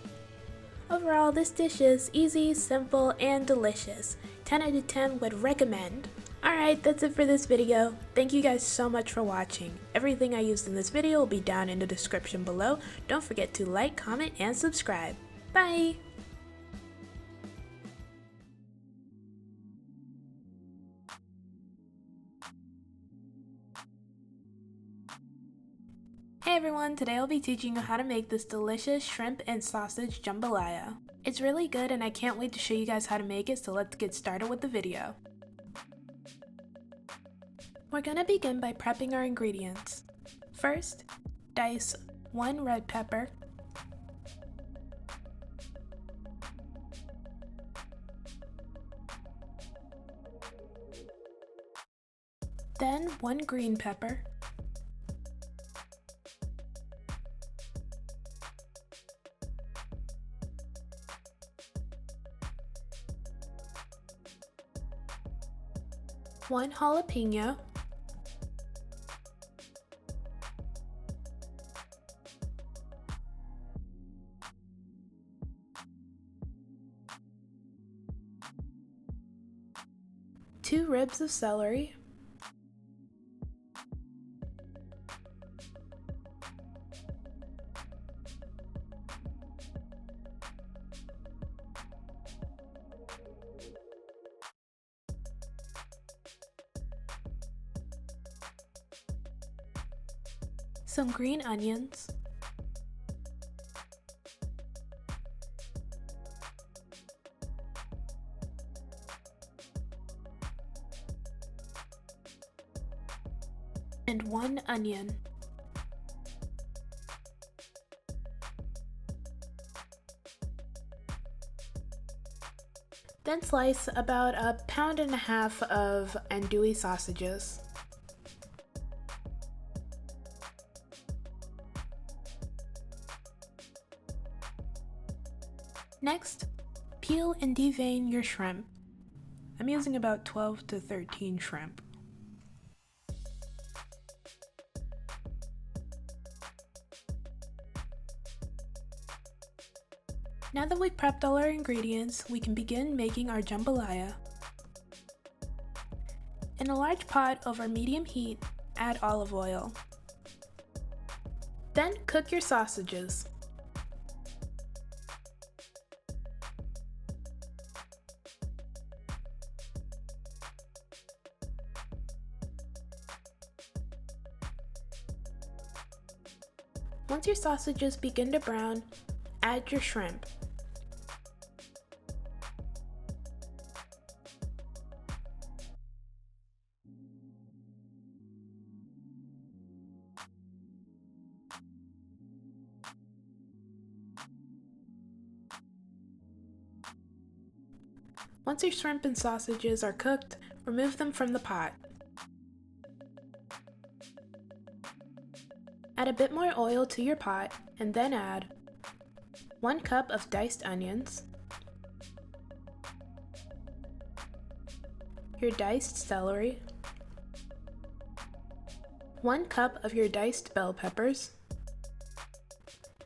Overall, this dish is easy, simple, and delicious. 10 out of 10 would recommend. Alright, that's it for this video. Thank you guys so much for watching. Everything I used in this video will be down in the description below. Don't forget to like, comment, and subscribe. Bye! Hey everyone, today I'll be teaching you how to make this delicious shrimp and sausage jambalaya. It's really good and I can't wait to show you guys how to make it, so let's get started with the video. We're gonna begin by prepping our ingredients. First, dice 1 red pepper, then 1 green pepper, one jalapeno, two ribs of celery, some green onions, and 1 onion. Then slice about 1.5 pounds of andouille sausages. Next, peel and devein your shrimp. I'm using about 12 to 13 shrimp. Now that we've prepped all our ingredients, we can begin making our jambalaya. In a large pot over medium heat, add olive oil. Then cook your sausages. Once your sausages begin to brown, add your shrimp. Once your shrimp and sausages are cooked, remove them from the pot. Add a bit more oil to your pot and then add 1 cup of diced onions, your diced celery, 1 cup of your diced bell peppers,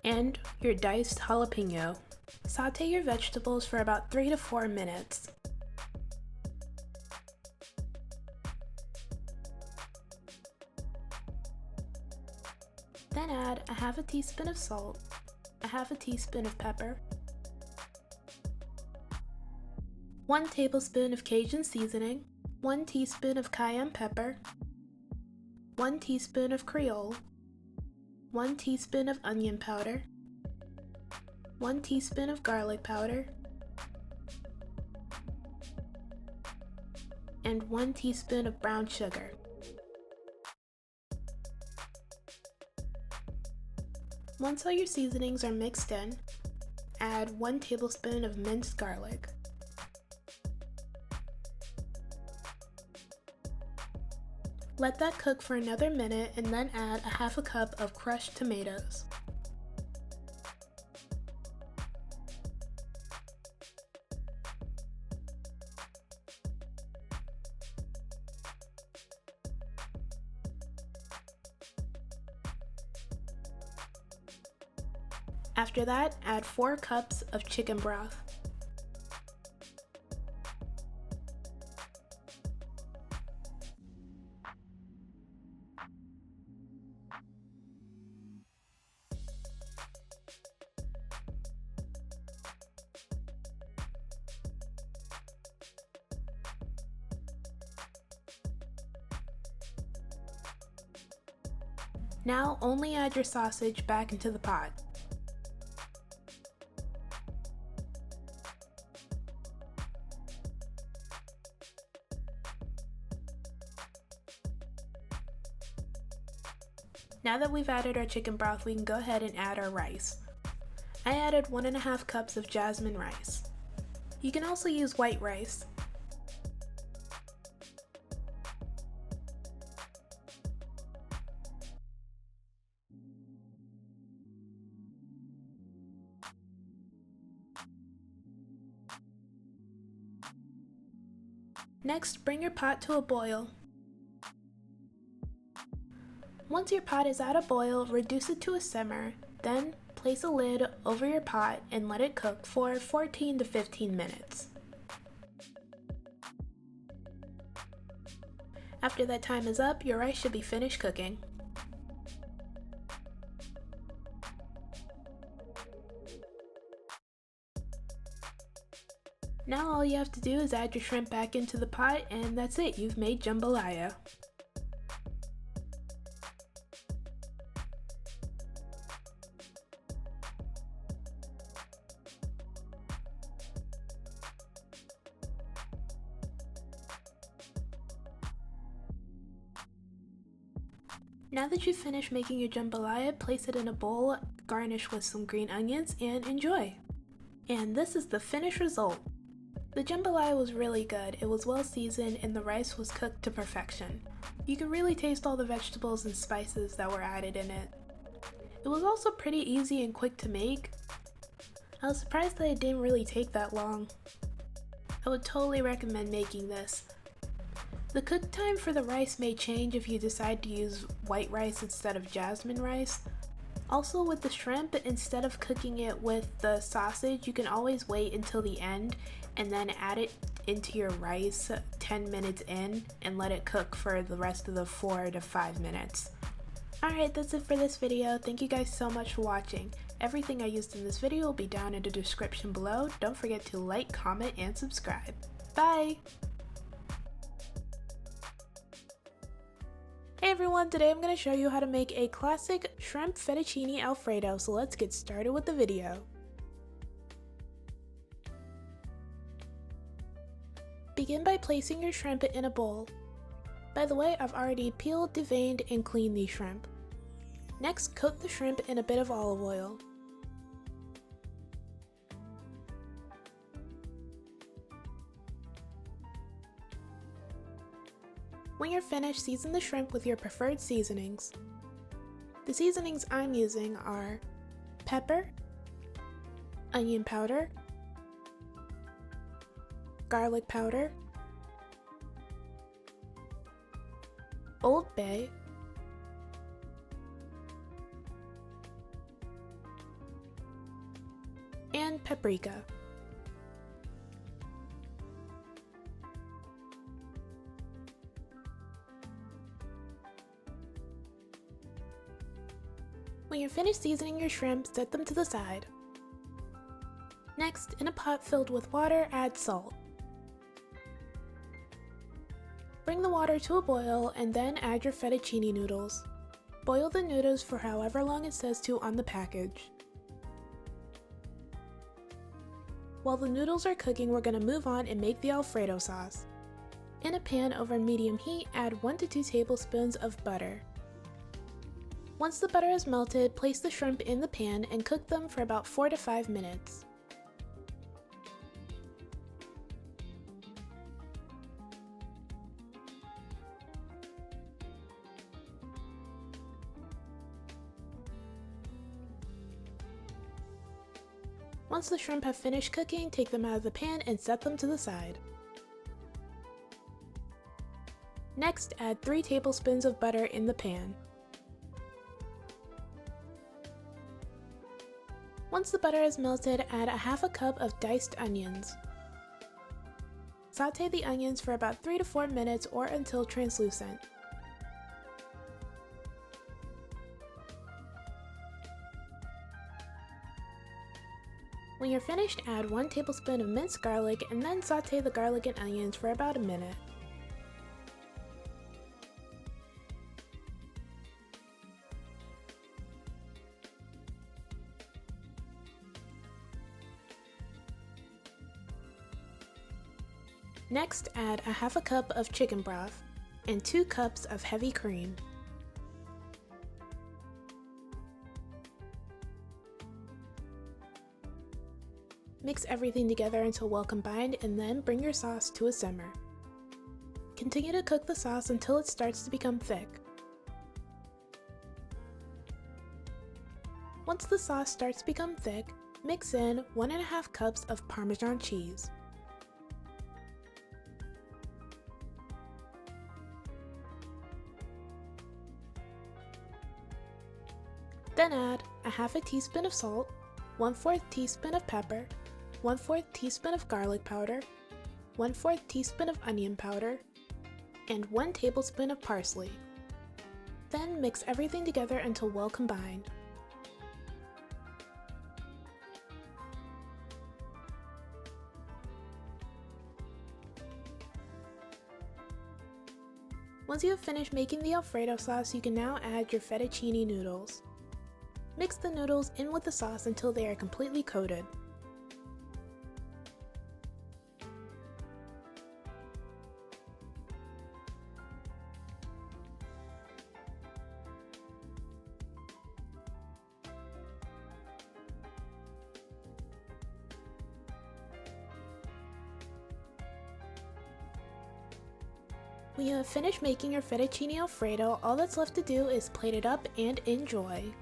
and your diced jalapeno. Saute your vegetables for about 3 to 4 minutes. Then add a half a teaspoon of salt, a half a teaspoon of pepper, 1 tablespoon of Cajun seasoning, 1 teaspoon of cayenne pepper, 1 teaspoon of Creole, 1 teaspoon of onion powder, 1 teaspoon of garlic powder, and 1 teaspoon of brown sugar. Once all your seasonings are mixed in, add 1 tablespoon of minced garlic. Let that cook for another minute and then add a half a cup of crushed tomatoes. After that, add 4 cups of chicken broth. Now only add your sausage back into the pot. Now that we've added our chicken broth, we can go ahead and add our rice. I added 1.5 cups of jasmine rice. You can also use white rice. Next, bring your pot to a boil. Once your pot is at a boil, reduce it to a simmer, then place a lid over your pot and let it cook for 14 to 15 minutes. After that time is up, your rice should be finished cooking. Now all you have to do is add your shrimp back into the pot, and that's it, you've made jambalaya. Now that you've finished making your jambalaya, place it in a bowl, garnish with some green onions, and enjoy! And this is the finished result. The jambalaya was really good, it was well seasoned, and the rice was cooked to perfection. You could really taste all the vegetables and spices that were added in it. It was also pretty easy and quick to make. I was surprised that it didn't really take that long. I would totally recommend making this. The cook time for the rice may change if you decide to use white rice instead of jasmine rice. Also with the shrimp, instead of cooking it with the sausage, you can always wait until the end and then add it into your rice 10 minutes in and let it cook for the rest of the 4 to 5 minutes. Alright, that's it for this video. Thank you guys so much for watching. Everything I used in this video will be down in the description below. Don't forget to like, comment, and subscribe. Bye! Hey everyone, today I'm going to show you how to make a classic shrimp fettuccine Alfredo, so let's get started with the video. Begin by placing your shrimp in a bowl. By the way, I've already peeled, deveined, and cleaned these shrimp. Next, coat the shrimp in a bit of olive oil. When you're finished, season the shrimp with your preferred seasonings. The seasonings I'm using are pepper, onion powder, garlic powder, Old Bay, paprika. When you're finished seasoning your shrimp, set them to the side. Next, in a pot filled with water, add salt. Bring the water to a boil and then add your fettuccine noodles. Boil the noodles for however long it says to on the package. While the noodles are cooking, we're going to move on and make the Alfredo sauce. In a pan over medium heat, add 1 to 2 tablespoons of butter. Once the butter is melted, place the shrimp in the pan and cook them for about 4 to 5 minutes. Once the shrimp have finished cooking, take them out of the pan and set them to the side. Next, add 3 tablespoons of butter in the pan. Once the butter is melted, add a half a cup of diced onions. Sauté the onions for about 3 to 4 minutes or until translucent. When you're finished, add 1 tablespoon of minced garlic and then sauté the garlic and onions for about a minute. Next, add a half a cup of chicken broth and 2 cups of heavy cream. Mix everything together until well combined and then bring your sauce to a simmer. Continue to cook the sauce until it starts to become thick. Once the sauce starts to become thick, mix in 1.5 cups of Parmesan cheese. Then add a half a teaspoon of salt, 1/4 teaspoon of pepper, 1/4 teaspoon of garlic powder, 1/4 teaspoon of onion powder, and 1 tablespoon of parsley. Then mix everything together until well combined. Once you have finished making the Alfredo sauce, you can now add your fettuccine noodles. Mix the noodles in with the sauce until they are completely coated. When you have finished making your fettuccine Alfredo, all that's left to do is plate it up and enjoy.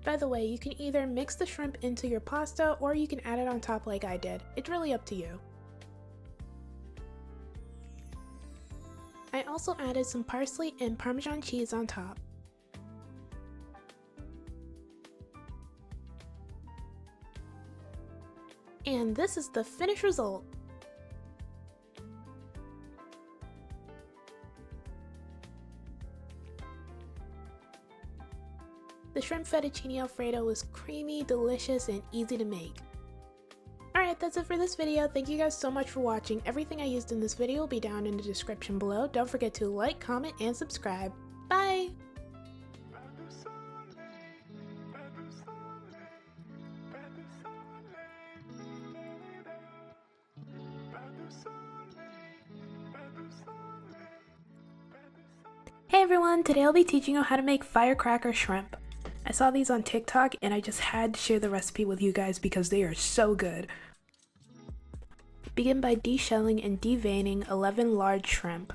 By the way, you can either mix the shrimp into your pasta or you can add it on top like I did. It's really up to you. I also added some parsley and Parmesan cheese on top. And this is the finished result. The shrimp fettuccine Alfredo was creamy, delicious, and easy to make. Alright, that's it for this video. Thank you guys so much for watching. Everything I used in this video will be down in the description below. Don't forget to like, comment, and subscribe. Bye! Hey everyone, today I'll be teaching you how to make firecracker shrimp. I saw these on TikTok and I just had to share the recipe with you guys because they are so good. Begin by deshelling and deveining 11 large shrimp.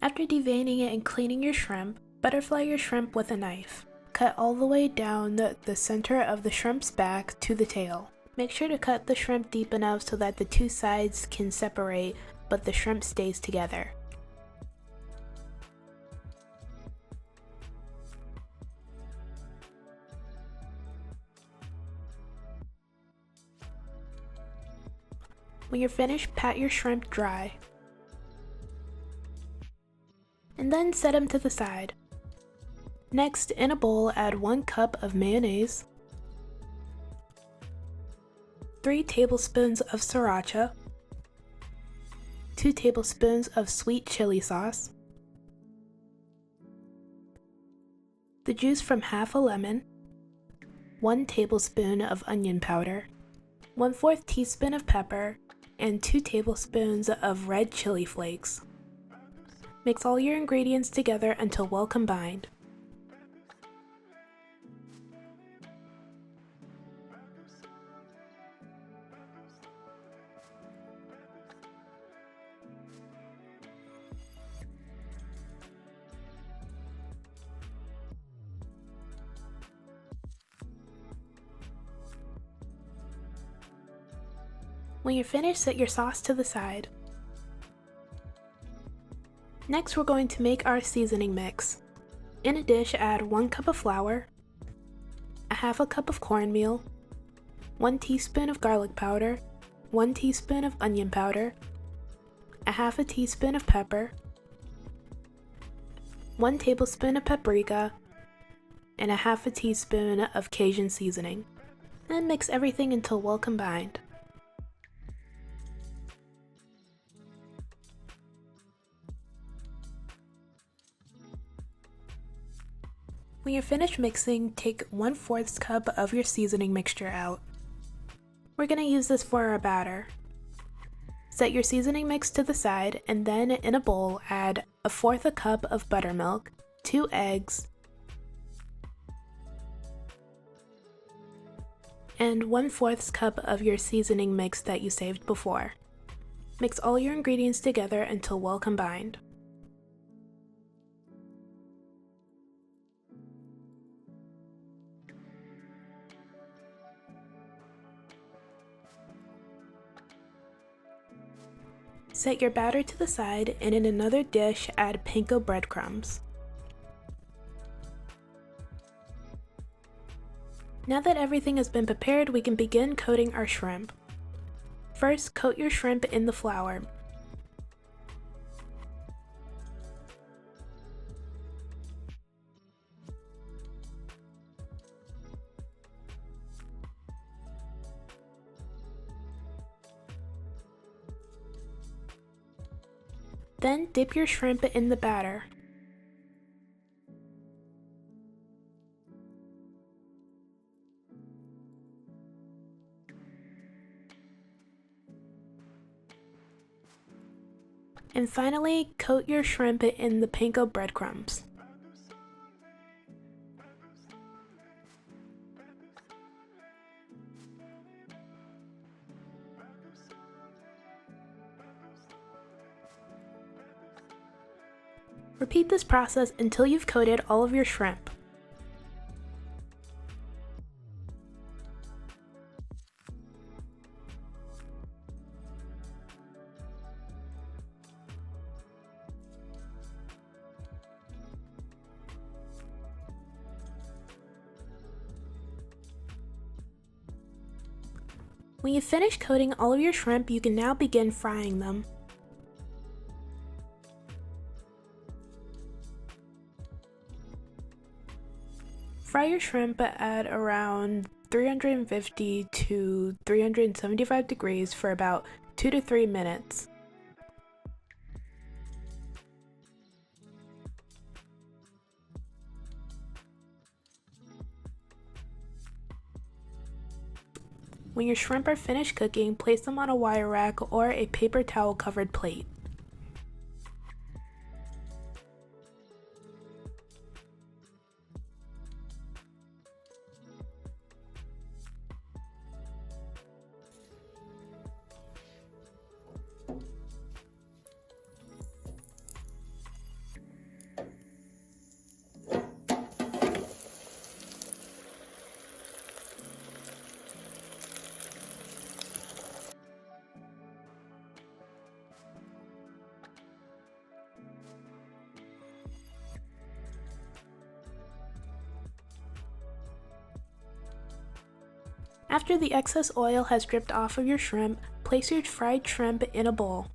After deveining it and cleaning your shrimp, butterfly your shrimp with a knife. Cut all the way down the center of the shrimp's back to the tail. Make sure to cut the shrimp deep enough so that the two sides can separate, but the shrimp stays together. When you're finished, pat your shrimp dry. And then set them to the side. Next, in a bowl, add 1 cup of mayonnaise, 3 tablespoons of sriracha, 2 tablespoons of sweet chili sauce, the juice from half a lemon, 1 tablespoon of onion powder, 1/4 teaspoon of pepper, and 2 tablespoons of red chili flakes. Mix all your ingredients together until well combined. When you're finished, set your sauce to the side. Next, we're going to make our seasoning mix. In a dish, add 1 cup of flour, a half a cup of cornmeal, 1 teaspoon of garlic powder, 1 teaspoon of onion powder, a half a teaspoon of pepper, 1 tablespoon of paprika, and a half a teaspoon of Cajun seasoning. Then mix everything until well combined. When you're finished mixing, take 1/4 cup of your seasoning mixture out. We're going to use this for our batter. Set your seasoning mix to the side, and then in a bowl add 1/4 cup of buttermilk, 2 eggs, and 1/4 cup of your seasoning mix that you saved before. Mix all your ingredients together until well combined. Set your batter to the side, and in another dish add panko breadcrumbs. Now that everything has been prepared, we can begin coating our shrimp. First, coat your shrimp in the flour. Then dip your shrimp in the batter. And finally, coat your shrimp in the panko breadcrumbs. Repeat this process until you've coated all of your shrimp. When you've finished coating all of your shrimp, you can now begin frying them. Fry your shrimp at around 350 to 375 degrees for about 2 to 3 minutes. When your shrimp are finished cooking, place them on a wire rack or a paper towel covered plate. After the excess oil has dripped off of your shrimp, place your fried shrimp in a bowl.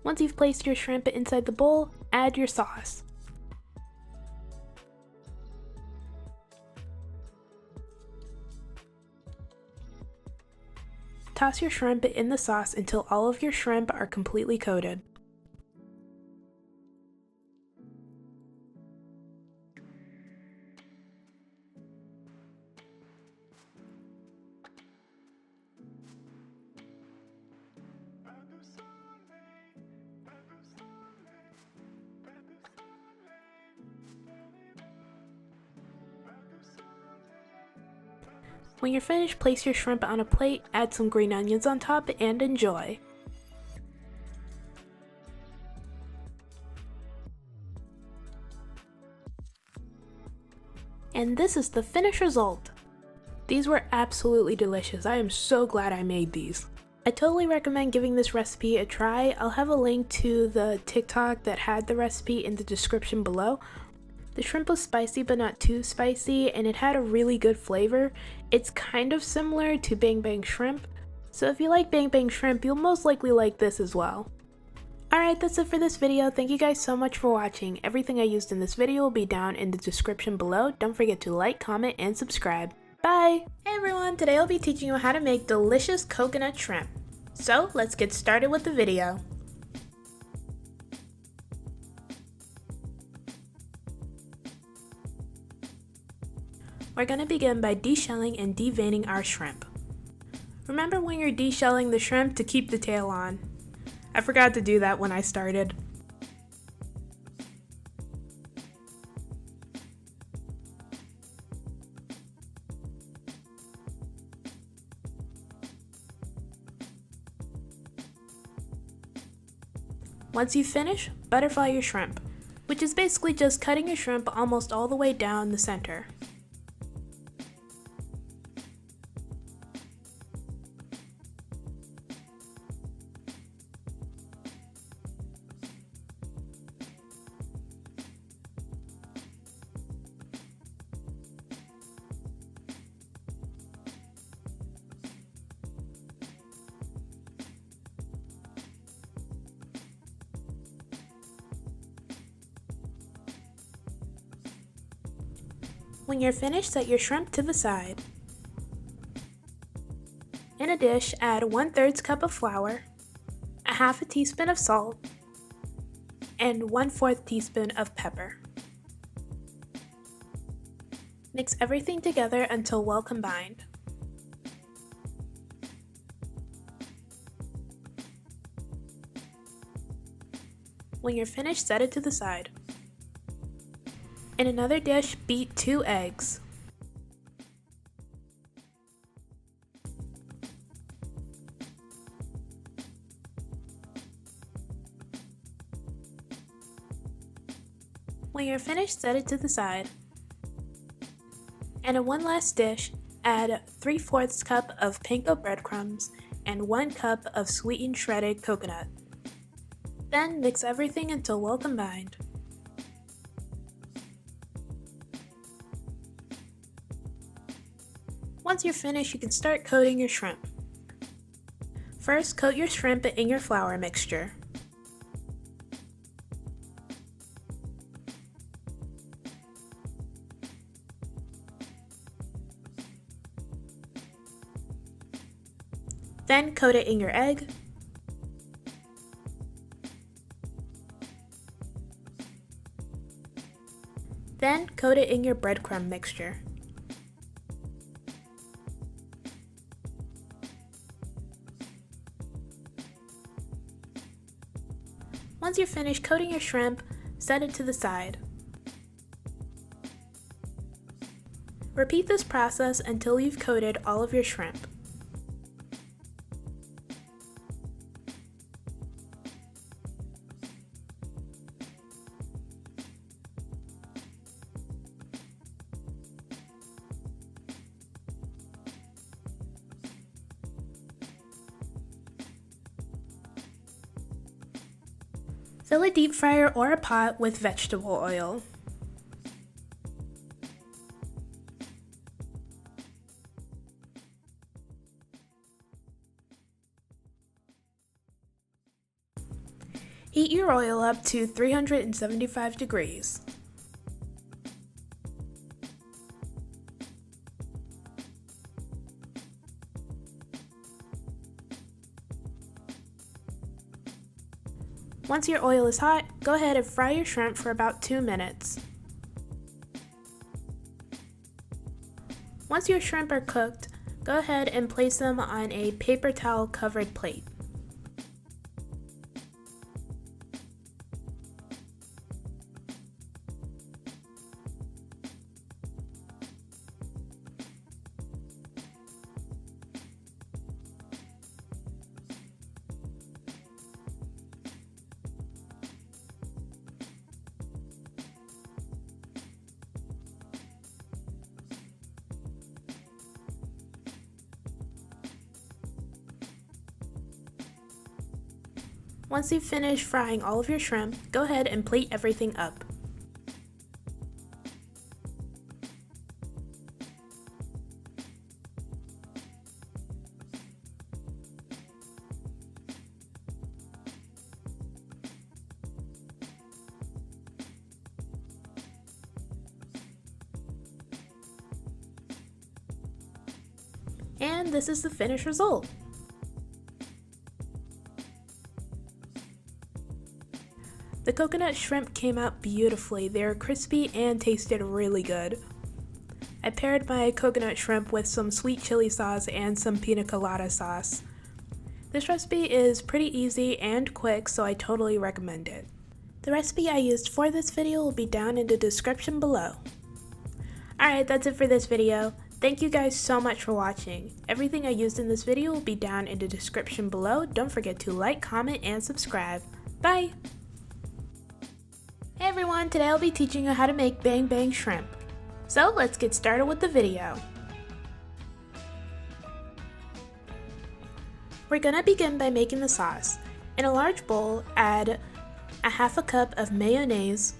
Once you've placed your shrimp inside the bowl, add your sauce. Toss your shrimp in the sauce until all of your shrimp are completely coated. When you're finished, place your shrimp on a plate, add some green onions on top, and enjoy. And this is the finished result. These were absolutely delicious. I am so glad I made these. I totally recommend giving this recipe a try. I'll have a link to the TikTok that had the recipe in the description below. The shrimp was spicy but not too spicy, and it had a really good flavor. It's kind of similar to Bang Bang Shrimp, so if you like Bang Bang Shrimp, you'll most likely like this as well. Alright, that's it for this video. Thank you guys so much for watching. Everything I used in this video will be down in the description below. Don't forget to like, comment, and subscribe. Bye! Hey everyone, today I'll be teaching you how to make delicious coconut shrimp. So, let's get started with the video. We're going to begin by deshelling and deveining our shrimp. Remember when you're deshelling the shrimp to keep the tail on. I forgot to do that when I started. Once you finish, butterfly your shrimp, which is basically just cutting your shrimp almost all the way down the center. When you're finished, set your shrimp to the side. In a dish, add 1/3 cup of flour, a 1/2 teaspoon of salt, and 1/4 teaspoon of pepper. Mix everything together until well combined. When you're finished, set it to the side. In another dish, beat 2 eggs. When you're finished, set it to the side. And in one last dish, add 3/4 cup of panko breadcrumbs and 1 cup of sweetened shredded coconut. Then mix everything until well combined. Once you're finished, you can start coating your shrimp. First, coat your shrimp in your flour mixture. Then coat it in your egg. Then coat it in your breadcrumb mixture. Once you're finished coating your shrimp, set it to the side. Repeat this process until you've coated all of your shrimp. Fill a deep fryer or a pot with vegetable oil. Heat your oil up to 375 degrees. Once your oil is hot, go ahead and fry your shrimp for about 2 minutes. Once your shrimp are cooked, go ahead and place them on a paper towel covered plate. Once you've finished frying all of your shrimp, go ahead and plate everything up. And this is the finished result. The coconut shrimp came out beautifully. They were crispy and tasted really good. I paired my coconut shrimp with some sweet chili sauce and some pina colada sauce. This recipe is pretty easy and quick, so I totally recommend it. The recipe I used for this video will be down in the description below. Alright, that's it for this video. Thank you guys so much for watching. Everything I used in this video will be down in the description below. Don't forget to like, comment, and subscribe. Bye! Hey everyone, today I'll be teaching you how to make bang bang shrimp. So let's get started with the video. We're gonna begin by making the sauce. In a large bowl, add a half a cup of mayonnaise,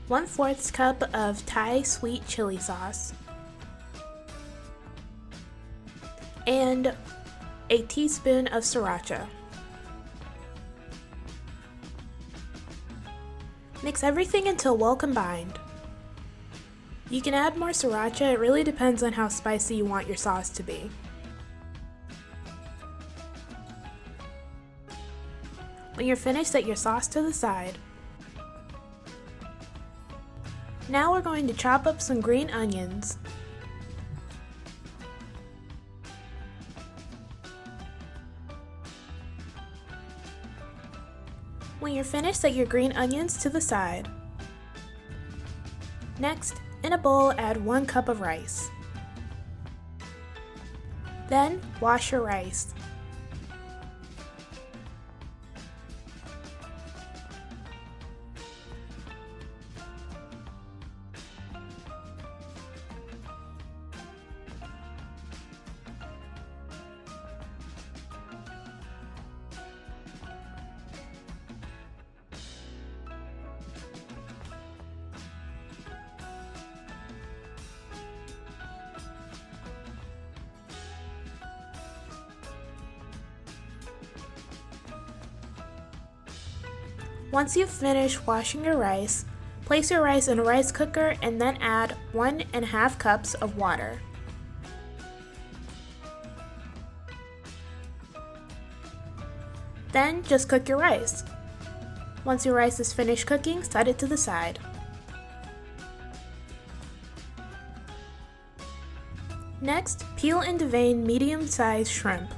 1/4 cup of Thai sweet chili sauce, and a teaspoon of sriracha. Mix everything until well combined. You can add more sriracha, it really depends on how spicy you want your sauce to be. When you're finished, set your sauce to the side. Now we're going to chop up some green onions. When you're finished, set your green onions to the side. Next, in a bowl, add 1 cup of rice. Then, wash your rice. Once you've finished washing your rice, place your rice in a rice cooker and then add 1.5 cups of water. Then just cook your rice. Once your rice is finished cooking, set it to the side. Next, peel and devein medium-sized shrimp.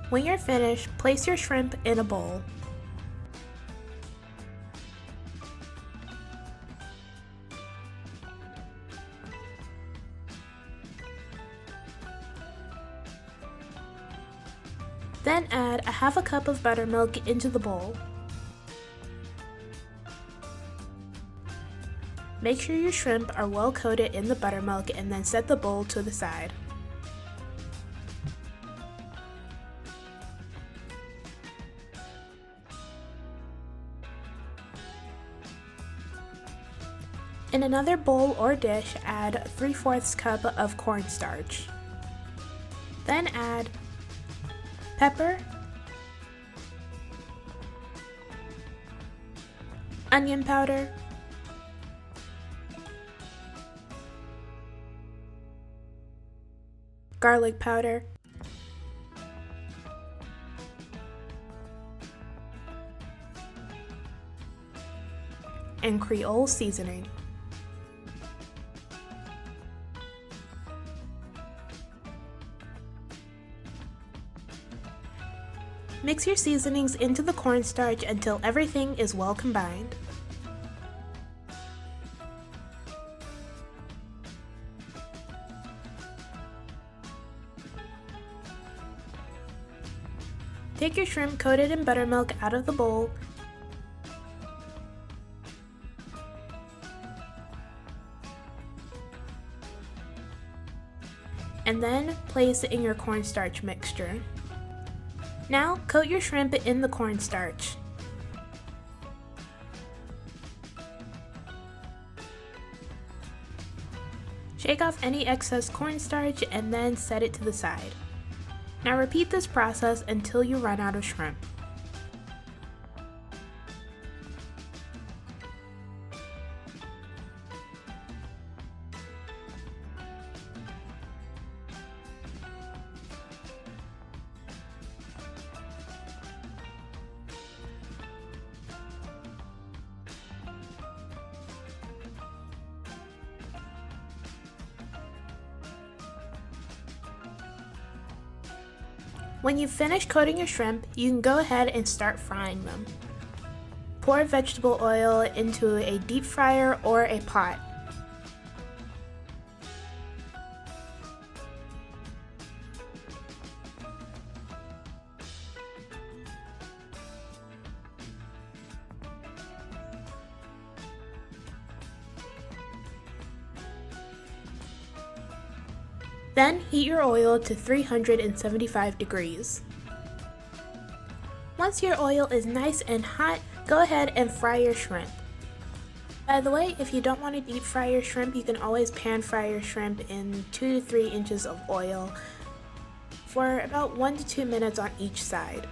When you're finished, place your shrimp in a bowl. Then add a half a cup of buttermilk into the bowl. Make sure your shrimp are well coated in the buttermilk and then set the bowl to the side. In another bowl or dish, add 3/4 cup of cornstarch. Then add pepper, onion powder, garlic powder, and Creole seasoning. Mix your seasonings into the cornstarch until everything is well combined. Take your shrimp coated in buttermilk out of the bowl and then place it in your cornstarch mixture. Now coat your shrimp in the cornstarch. Shake off any excess cornstarch and then set it to the side. Now repeat this process until you run out of shrimp. When you've finished coating your shrimp, you can go ahead and start frying them. Pour vegetable oil into a deep fryer or a pot. Then heat your oil to 375 degrees. Once your oil is nice and hot, go ahead and fry your shrimp. By the way, if you don't want to deep fry your shrimp, you can always pan fry your shrimp in 2 to 3 inches of oil for about 1 to 2 minutes on each side.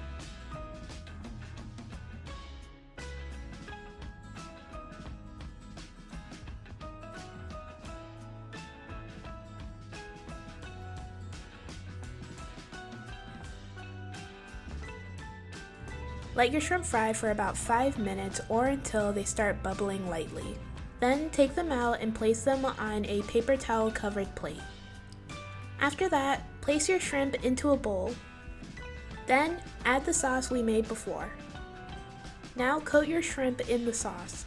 Let your shrimp fry for about 5 minutes or until they start bubbling lightly. Then take them out and place them on a paper towel covered plate. After that, place your shrimp into a bowl. Then add the sauce we made before. Now coat your shrimp in the sauce.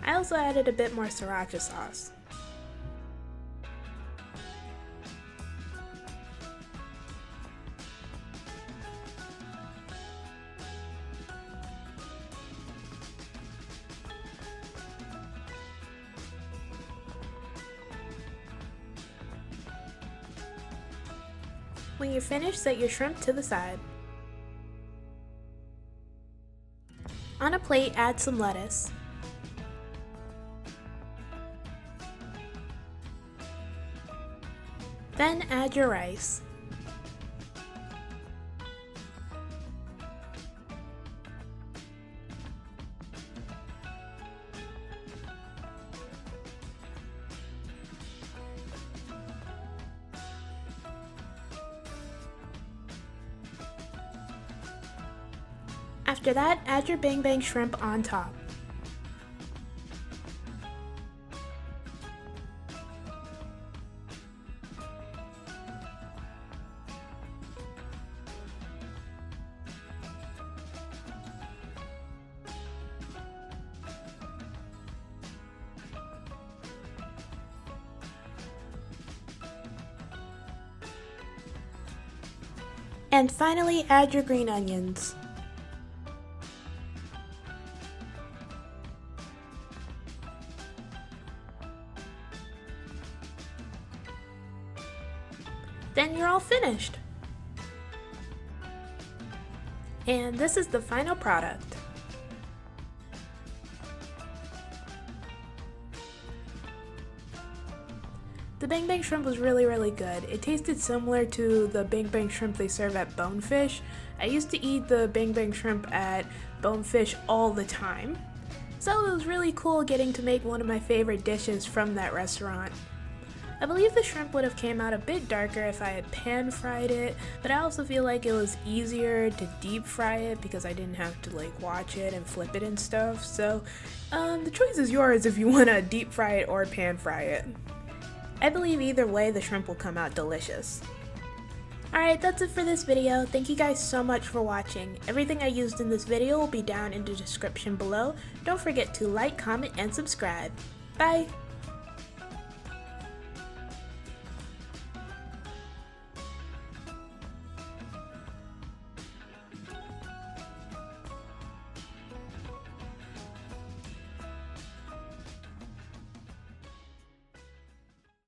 I also added a bit more sriracha sauce. When you're finished, set your shrimp to the side. On a plate, add some lettuce. Then add your rice. After that, add your bang bang shrimp on top. And finally, add your green onions. Then you're all finished. And this is the final product. The Bang Bang Shrimp was really good. It tasted similar to the Bang Bang Shrimp they serve at Bonefish. I used to eat the Bang Bang Shrimp at Bonefish all the time. So it was really cool getting to make one of my favorite dishes from that restaurant. I believe the shrimp would have came out a bit darker if I had pan fried it, but I also feel like it was easier to deep fry it because I didn't have to watch it and flip it and stuff. So the choice is yours if you want to deep fry it or pan fry it. I believe either way the shrimp will come out delicious. Alright, that's it for this video. Thank you guys so much for watching. Everything I used in this video will be down in the description below. Don't forget to like, comment, and subscribe. Bye!